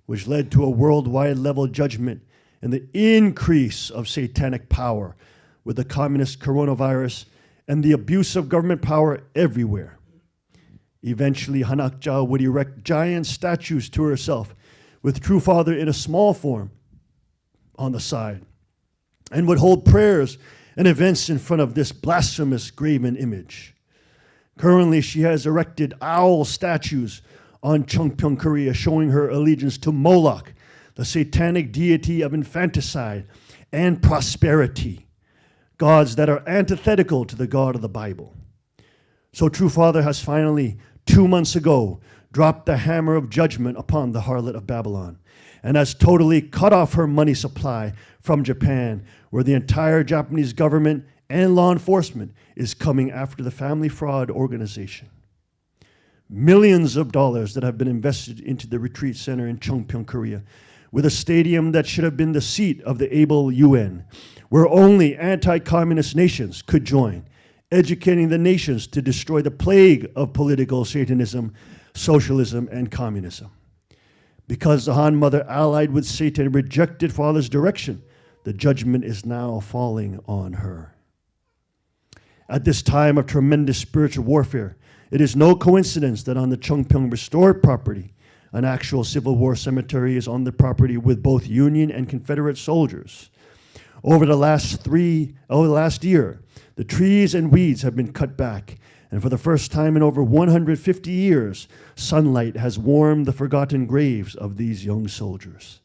which led to a worldwide level judgment and the increase of satanic power with the communist coronavirus and the abuse of government power everywhere. Eventually, Hanakja would erect giant statues to herself with True Father in a small form on the side and would hold prayers and events in front of this blasphemous graven image. Currently, she has erected owl statues on Chongpyeong, Korea, showing her allegiance to Moloch, the satanic deity of infanticide and prosperity, gods that are antithetical to the God of the Bible. So True Father has finally, 2 months ago, dropped the hammer of judgment upon the harlot of Babylon and has totally cut off her money supply from Japan, where the entire Japanese government and law enforcement is coming after the family fraud organization. Millions of dollars that have been invested into the retreat center in Chongpyeong, Korea, with a stadium that should have been the seat of the able UN, where only anti-communist nations could join, educating the nations to destroy the plague of political Satanism, socialism, and communism. Because the Han Mother allied with Satan and rejected Father's direction, the judgment is now falling on her. At this time of tremendous spiritual warfare It is no coincidence that on the Chongpyeong restored property, an actual Civil War cemetery is on the property with both Union and Confederate soldiers. Over the last year, the trees and weeds have been cut back, and for the first time in over 150 years, sunlight has warmed the forgotten graves of these young soldiers.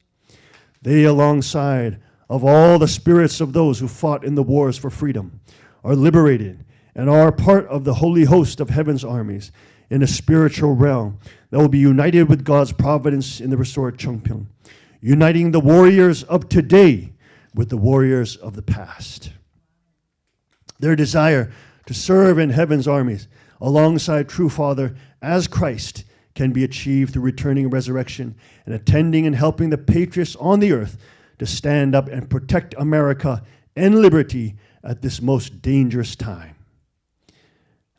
They, alongside of all the spirits of those who fought in the wars for freedom, are liberated and are part of the holy host of heaven's armies in a spiritual realm that will be united with God's providence in the restored Chongpyeong, uniting the warriors of today with the warriors of the past. Their desire to serve in heaven's armies alongside true Father as Christ can be achieved through returning resurrection and attending and helping the patriots on the earth to stand up and protect America and liberty at this most dangerous time.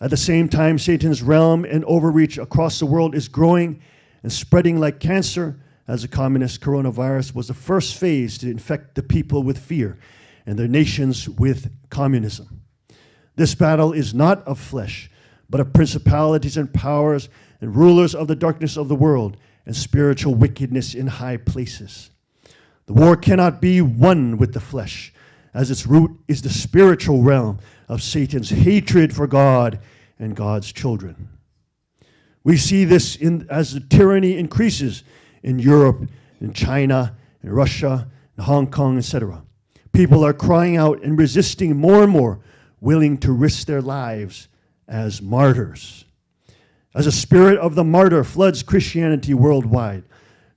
At the same time, Satan's realm and overreach across the world is growing and spreading like cancer, as the communist coronavirus was the first phase to infect the people with fear and their nations with communism. This battle is not of flesh, but of principalities and powers and rulers of the darkness of the world and spiritual wickedness in high places. The war cannot be won with the flesh, as its root is the spiritual realm of Satan's hatred for God and God's children. We see this as the tyranny increases in Europe, in China, in Russia, in Hong Kong, etc. People are crying out and resisting more and more, willing to risk their lives as martyrs. As the spirit of the martyr floods Christianity worldwide,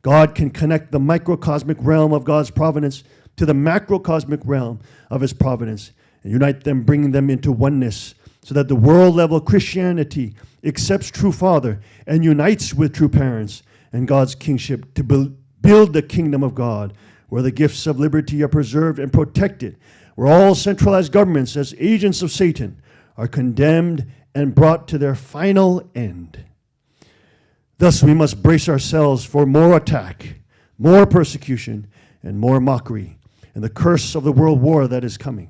God can connect the microcosmic realm of God's providence to the macrocosmic realm of his providence and unite them, bringing them into oneness so that the world-level Christianity accepts true Father and unites with true parents and God's kingship to build the kingdom of God, where the gifts of liberty are preserved and protected, where all centralized governments as agents of Satan are condemned and brought to their final end. Thus, we must brace ourselves for more attack, more persecution, and more mockery, and the curse of the world war that is coming.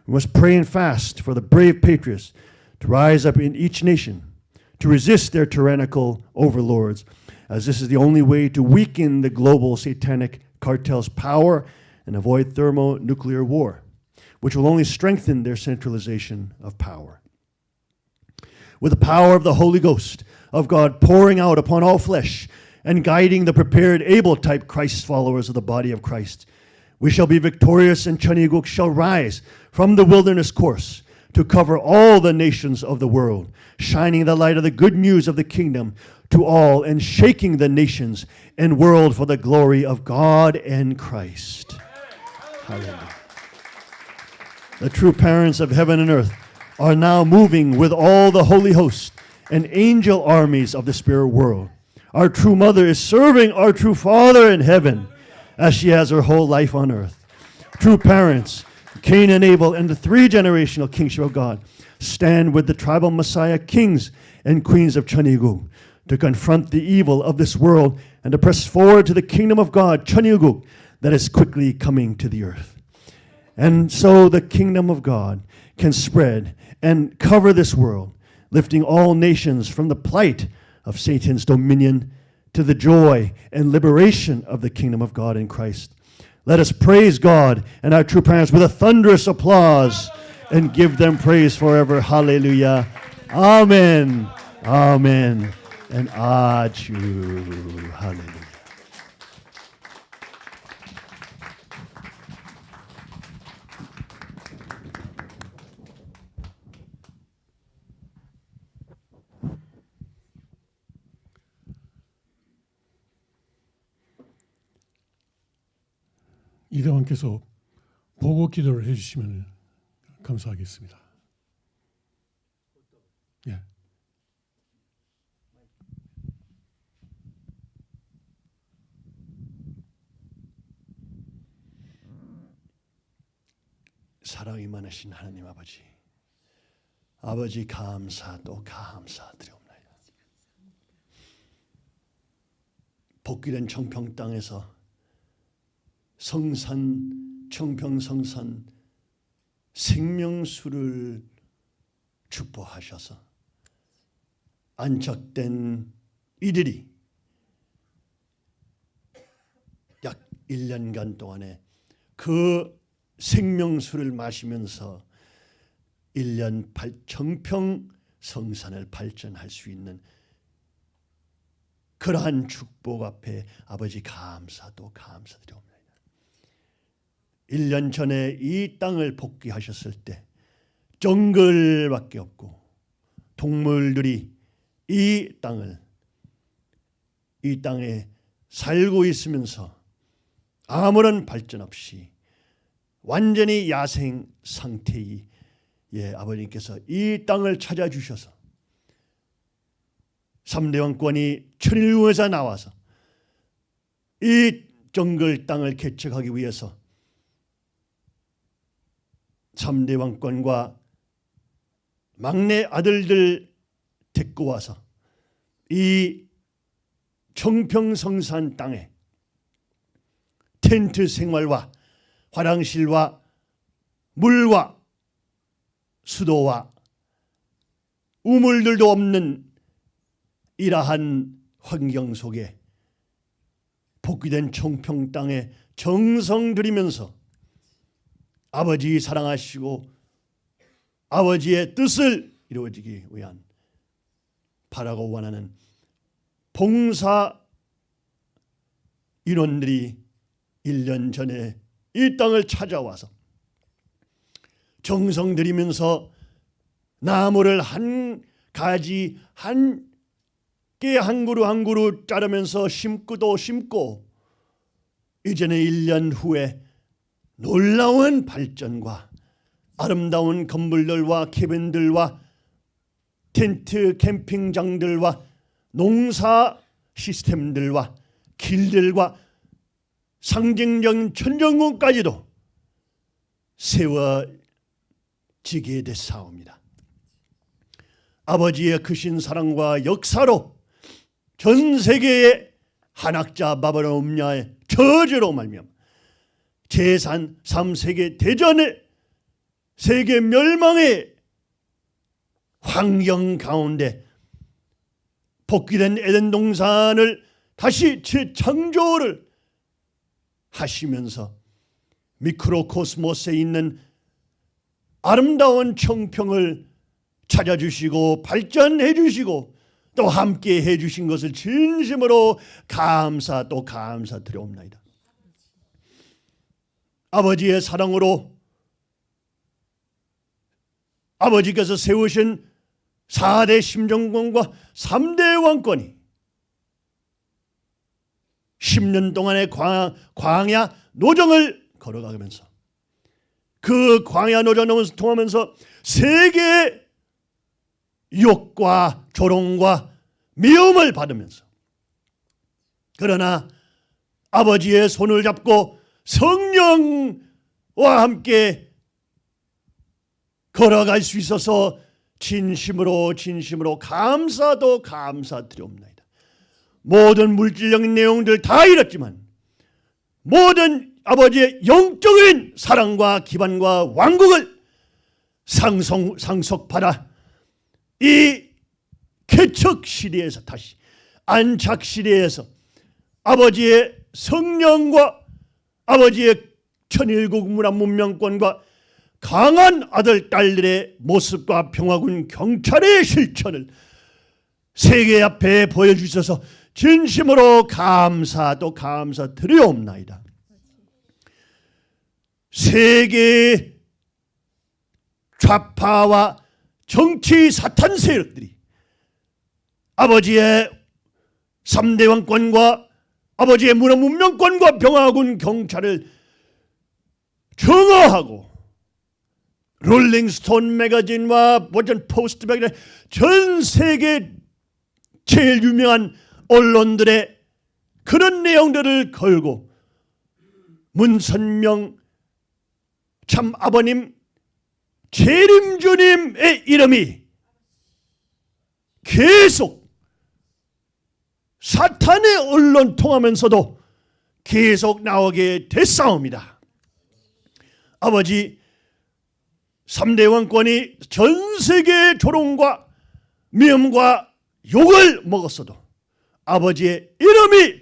We must pray and fast for the brave patriots to rise up in each nation to resist their tyrannical overlords, as this is the only way to weaken the global satanic cartel's power and avoid thermonuclear war, which will only strengthen their centralization of power. With the power of the Holy Ghost of God pouring out upon all flesh and guiding the prepared, able-type Christ followers of the body of Christ, we shall be victorious, and Cheonilguk shall rise from the wilderness course to cover all the nations of the world, shining the light of the good news of the kingdom to all and shaking the nations and world for the glory of God and Christ. Hallelujah. The true parents of heaven and earth are now moving with all the holy host and angel armies of the spirit world. Our true mother is serving our true Father in heaven as she has her whole life on earth. True parents, Cain and Abel, and the three-generational kingship of God stand with the tribal Messiah kings and queens of Cheonilguk to confront the evil of this world and to press forward to the kingdom of God, Cheonilguk, that is quickly coming to the earth. And so the kingdom of God can spread and cover this world, lifting all nations from the plight of Satan's dominion to the joy and liberation of the kingdom of God in Christ. Let us praise God and our true parents with a thunderous applause and give them praise forever. Hallelujah. Amen. Amen. And Achu. Hallelujah. 이대왕께서 보고 기도를 해주시면 감사하겠습니다. 예. 사랑이 많으신 하나님 아버지, 아버지 감사 또 감사드리옵나이다. 복귀된 청평 땅에서 성산, 청평 성산 생명수를 축복하셔서 안착된 이들이 약 1년간 동안에 그 생명수를 마시면서 1년 정평 성산을 발전할 수 있는 그러한 축복 앞에 아버지 감사도 감사드립니다. 1년 전에 이 땅을 복귀하셨을 때 정글밖에 없고 동물들이 이 땅에 살고 있으면서 아무런 발전 없이 완전히 야생 상태의 아버님께서 이 땅을 찾아주셔서 3대 왕권이 천일궁에서 나와서 이 정글 땅을 개척하기 위해서 3대 왕권과 막내 아들들 데리고 와서 이 청평성산 땅에 텐트 생활과 화장실과 물과 수도와 우물들도 없는 이러한 환경 속에 복귀된 청평 땅에 정성 들이면서 아버지 사랑하시고 아버지의 뜻을 이루어지기 위한 바라고 원하는 봉사 인원들이 1년 전에 이 땅을 찾아와서 정성 들이면서 나무를 한 가지 한 깨 한 그루 한 그루 자르면서 심고도 심고 이제는 1년 후에 놀라운 발전과 아름다운 건물들과 캐빈들과 텐트 캠핑장들과 농사 시스템들과 길들과 상징적인 천정궁까지도 세워지게 됐사옵니다. 아버지의 크신 사랑과 역사로 전 세계의 한학자 바벨론 음녀의 저주로 말미암아 제3 세계 대전의 세계 멸망의 환경 가운데 복귀된 에덴 동산을 다시 재창조를 하시면서 미크로코스모스에 있는 아름다운 청평을 찾아주시고 발전해 주시고 또 함께 해 주신 것을 진심으로 감사드려옵나이다. 아버지의 사랑으로 아버지께서 세우신 4대 심정권과 3대 왕권이 10년 동안의 광야 노정을 걸어가면서 그 광야 노정을 통하면서 세계의 유혹과 조롱과 미움을 받으면서 그러나 아버지의 손을 잡고 성령과 함께 걸어갈 수 있어서 진심으로 감사드리옵나이다. 모든 물질적인 내용들 다 잃었지만 모든 아버지의 영적인 사랑과 기반과 왕국을 상속받아 이 개척 시대에서 다시 안착 시대에서 아버지의 성령과 아버지의 천일국 문화 문명권과 강한 아들 딸들의 모습과 평화군 경찰의 실천을 세계 앞에 보여주셔서 진심으로 감사드리옵나이다. 세계 좌파와 정치 사탄 세력들이 아버지의 3대 왕권과 아버지의 문화 문명권과 평화군 경찰을 정화하고 롤링스톤 매거진과 버전 포스트 매거진 전 세계 제일 유명한 언론들의 그런 내용들을 걸고 문선명 참 아버님 재림주님의 이름이 계속 사탄의 언론 통하면서도 계속 나오게 됐사옵니다. 아버지 3대 왕권이 전 세계의 조롱과 미움과 욕을 먹었어도 아버지의 이름이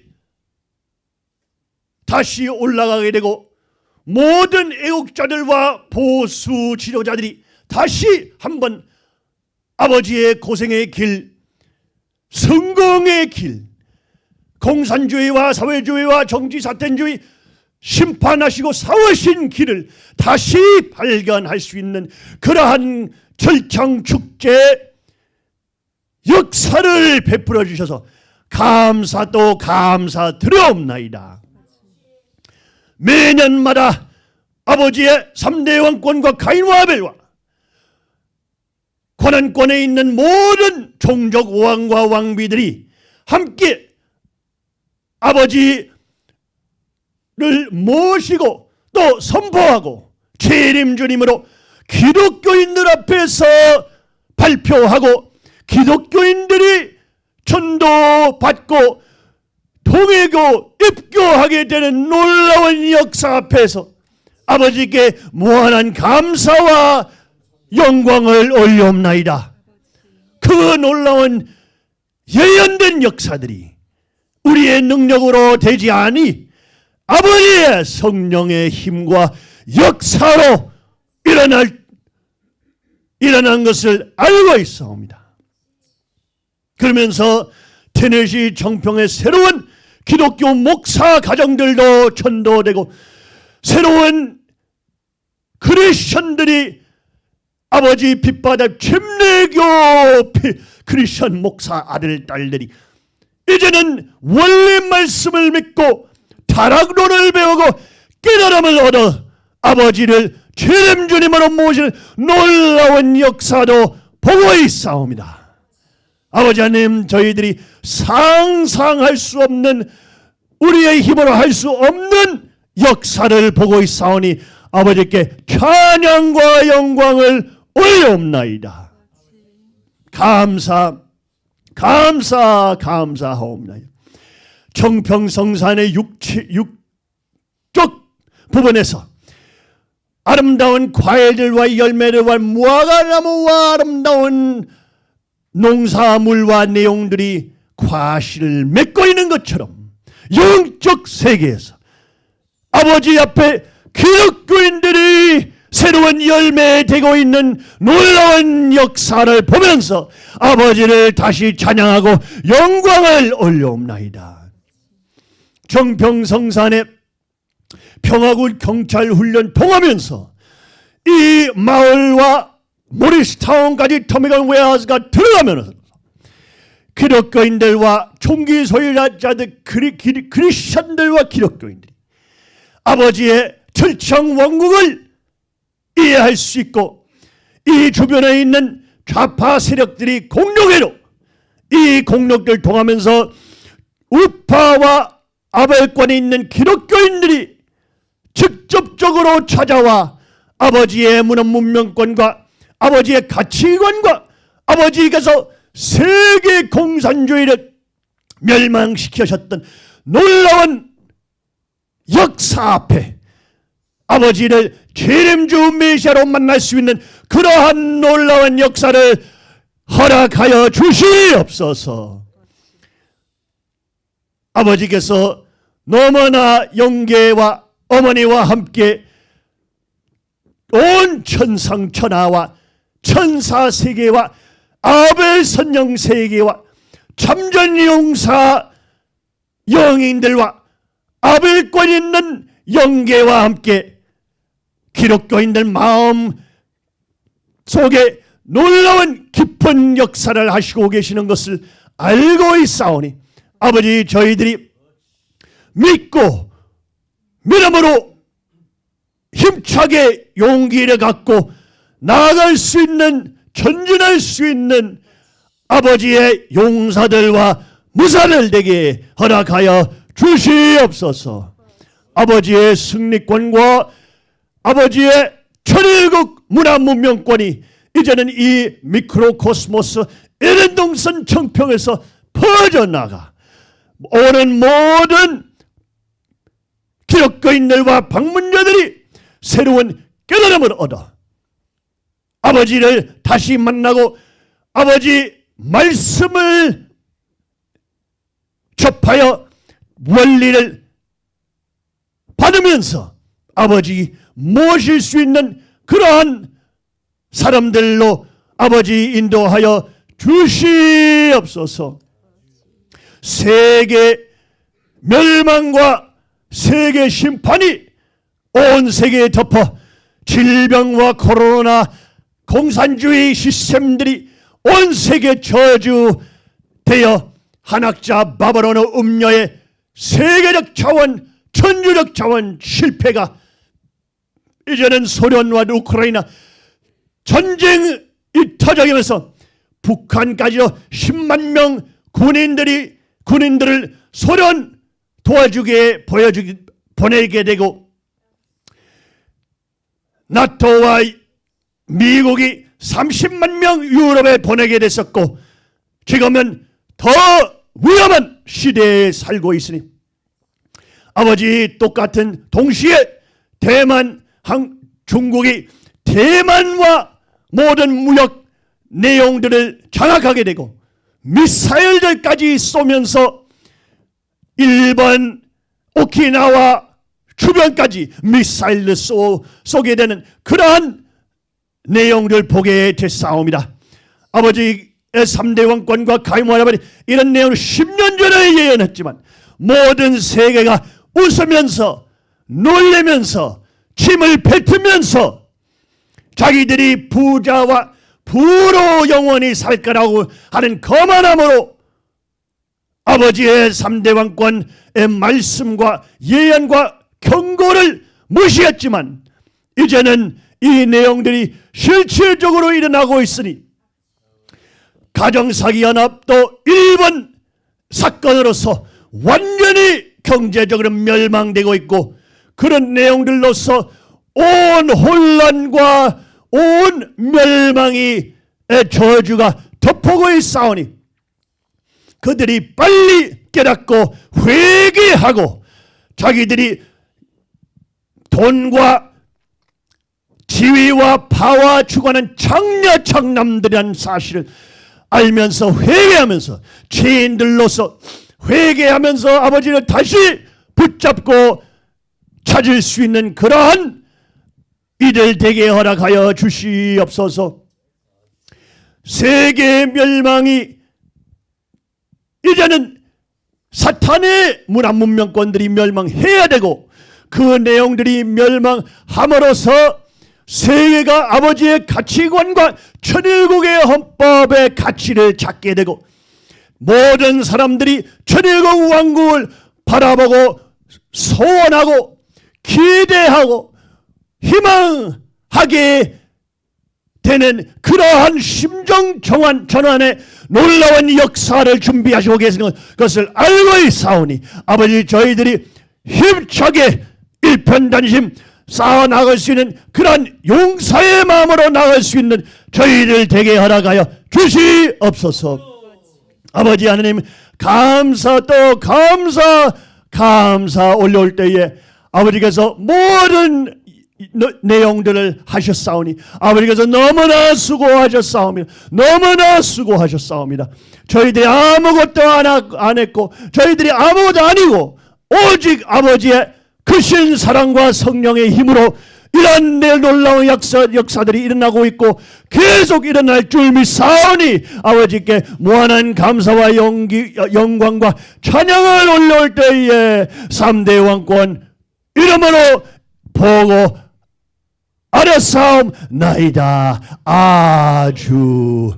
다시 올라가게 되고 모든 애국자들과 보수 지도자들이 다시 한번 아버지의 고생의 길, 성공의 길, 공산주의와 사회주의와 정치사태주의 심판하시고 싸우신 길을 다시 발견할 수 있는 그러한 절창축제 역사를 베풀어 주셔서 감사 또 감사드리옵나이다. 매년마다 아버지의 3대 왕권과 가인과 아벨과 고난권에 있는 모든 종족 왕과 왕비들이 함께 아버지를 모시고 또 선포하고 재림 주님으로 기독교인들 앞에서 발표하고 기독교인들이 전도받고 통일교 입교하게 되는 놀라운 역사 앞에서 아버지께 무한한 감사와 영광을 올려옵나이다. 그 놀라운 예언된 역사들이 우리의 능력으로 되지 아니 아버지의 성령의 힘과 역사로 일어난 것을 알고 있사옵니다. 그러면서 테네시 정평의 새로운 기독교 목사 가정들도 전도되고 새로운 크리스천들이 아버지 빛바다 침례교 크리스천 목사 아들 딸들이 이제는 원래 말씀을 믿고 타락론을 배우고 깨달음을 얻어 아버지를 재림 주님으로 모시는 놀라운 역사도 보고 있사옵니다. 아버지 하나님, 저희들이 상상할 수 없는, 우리의 힘으로 할 수 없는 역사를 보고 있사오니 아버지께 찬양과 영광을 올려옵나이다. 감사하옵나이다. 정평성산의 육쪽 부분에서 아름다운 과일들과 열매들과 무화과나무와 아름다운 농사물과 내용들이 과실을 맺고 있는 것처럼 영적 세계에서 아버지 앞에 기독교인들이 새로운 열매되고 있는 놀라운 역사를 보면서 아버지를 다시 찬양하고 영광을 올려옵나이다. 정평성산에 평화군 경찰훈련 통하면서 이 마을과 모리스타운까지 터미널 웨어하우스가 들어가면서 기독교인들과 총기 소유자들 크리스천들과 기독교인들이 아버지의 철창 왕국을 이해할 수 있고 이 주변에 있는 좌파 세력들이 공룡회로 이 공룡들 통하면서 우파와 아벨권에 있는 기독교인들이 직접적으로 찾아와 아버지의 문화문명권과 아버지의 가치관과 아버지께서 세계 공산주의를 멸망시키셨던 놀라운 역사 앞에 아버지를 재림주 메시아로 만날 수 있는 그러한 놀라운 역사를 허락하여 주시옵소서. 아버지께서 너무나 영계와 어머니와 함께 온 천상천하와 천사세계와 아벨선영세계와 참전용사 영인들과 아벨권 있는 영계와 함께 기독교인들 마음 속에 놀라운 깊은 역사를 하시고 계시는 것을 알고 있사오니 아버지, 저희들이 믿고 믿음으로 힘차게 용기를 갖고 나아갈 수 있는, 전진할 수 있는 아버지의 용사들과 무사들 되게 허락하여 주시옵소서. 아버지의 승리권과 아버지의 천일국 문화문명권이 이제는 이 미크로코스모스 에덴동산 청평에서 퍼져나가 오는 모든 기독교인들과 방문자들이 새로운 깨달음을 얻어 아버지를 다시 만나고 아버지 말씀을 접하여 원리를 받으면서 아버지 모실 수 있는 그러한 사람들로 아버지 인도하여 주시옵소서. 세계 멸망과 세계 심판이 온 세계에 덮어 질병과 코로나 공산주의 시스템들이 온 세계에 저주되어 한학자 바벨론의 음녀의 세계적 자원, 천주적 자원 실패가 이제는 소련과 우크라이나 전쟁이 터져가면서 북한까지도 10만 명 군인들을 소련 도와주게 보내게 되고 나토와 미국이 30만 명 유럽에 보내게 됐었고 지금은 더 위험한 시대에 살고 있으니 아버지 똑같은 동시에 중국이 대만과 모든 무역 내용들을 장악하게 되고 미사일들까지 쏘면서 일본 오키나와 주변까지 미사일을 쏘게 되는 그러한 내용을 보게 됐사옵니다. 아버지의 3대 왕권과 가이모라바리 이런 내용을 10년 전에 예언했지만 모든 세계가 웃으면서 놀래면서 침을 뱉으면서 자기들이 부자와 부로 영원히 살 거라고 하는 거만함으로 아버지의 3대 왕권의 말씀과 예언과 경고를 무시했지만 이제는 이 내용들이 실질적으로 일어나고 있으니 가정사기연합도 일본 사건으로서 완전히 경제적으로 멸망되고 있고 그런 내용들로서 온 혼란과 온 멸망의 저주가 덮어고 있사오니 그들이 빨리 깨닫고 회개하고 자기들이 돈과 지위와 파와 추구하는 장녀장남들이라는 사실을 알면서 회개하면서 죄인들로서 회개하면서 아버지를 다시 붙잡고 찾을 수 있는 그러한 이들 되게 허락하여 주시옵소서. 세계 멸망이 이제는 사탄의 문화 문명권들이 멸망해야 되고 그 내용들이 멸망함으로써 세계가 아버지의 가치관과 천일국의 헌법의 가치를 찾게 되고 모든 사람들이 천일국 왕국을 바라보고 소원하고 기대하고 희망하게 되는 그러한 심정 전환의 놀라운 역사를 준비하시고 계시는 것을 알고 있사오니 아버지 저희들이 힘차게 일편단심 쌓아 나갈 수 있는 그러한 용사의 마음으로 나갈 수 있는 저희들 되게 허락하여 주시옵소서. 아버지 하나님 감사 또 감사 올려올 때에 아버지께서 모든 내용들을 하셨사오니 아버지께서 너무나 수고하셨사옵니다. 저희들이 아무것도 안 했고 저희들이 아무것도 아니고 오직 아버지의 크신 사랑과 성령의 힘으로 이런 놀라운 역사들이 일어나고 있고 계속 일어날 줄 믿사오니 아버지께 무한한 감사와 영광과 찬양을 올려올 때에 3대 왕권 이름으로 보고 알았사옵나이다. 아주.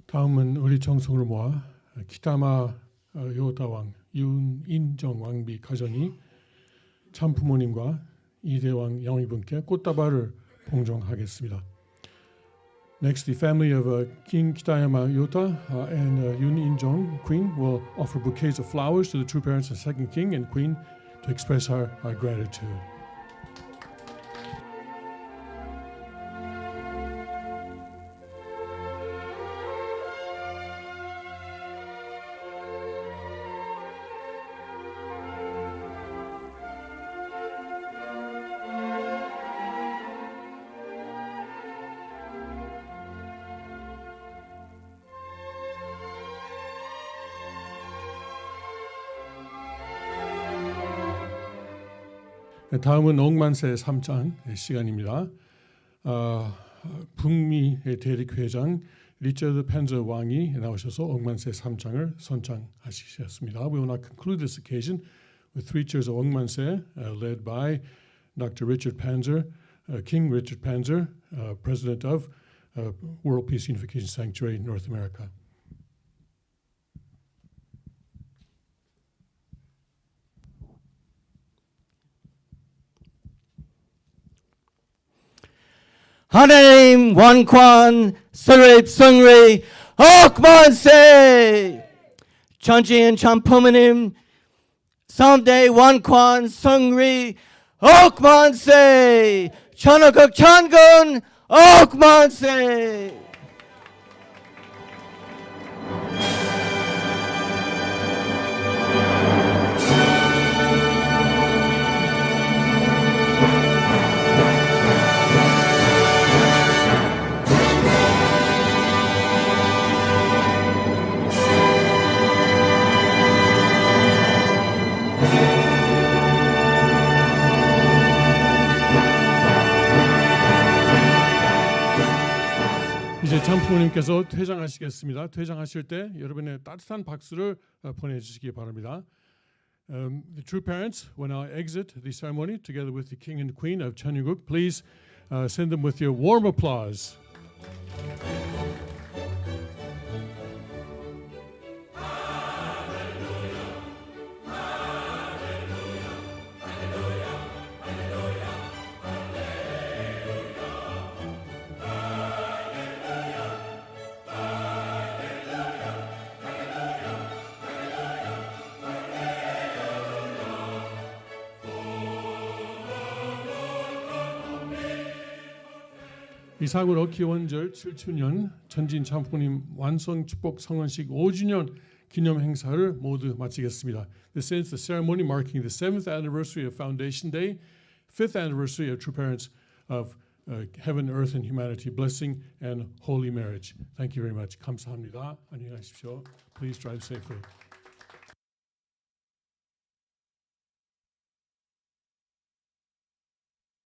다음은 우리 정성을 모아 기타마 요다왕 윤인정 왕비 가정이 참부모님과 이대왕 영의분께 꽃다발을 봉정하겠습니다. Next, the family of King Kitayama Yota and Yoon In-jong, Queen, will offer bouquets of flowers to the true parents of the second king and queen to express our gratitude. 다음은 억만세 3장 시간입니다. 북미의 대륙회장 리처드 펜저 왕이 나오셔서 억만세 3장을 선창하셨습니다. We will now conclude this occasion with 3 chairs of 억만세 led by Dr. Richard Panzer, King Richard Panzer, President of World Peace Unification Sanctuary North America. 하나님 원관 설립 성리 억만세 천지인 참부모님 3대 원관 성리 억만세 천하국 천군 억만세. 이제 장부모님께서 퇴장하시겠습니다. 퇴장하실 때 여러분의 따뜻한 박수를 보내주시기 바랍니다. The true parents will now exit the ceremony together with the King and Queen of Cheongguk. Please send them with your warm applause. 이삭으로 기원절 7주년 천진 참부님 완성 축복 성원식 5주년 기념 행사를 모두 마치겠습니다. This ends the ceremony marking the 7th anniversary of Foundation Day, 5th anniversary of True Parents of Heaven, Earth, and Humanity, Blessing and Holy Marriage. Thank you very much. 감사합니다. 안녕히 가십시오. Please drive safely.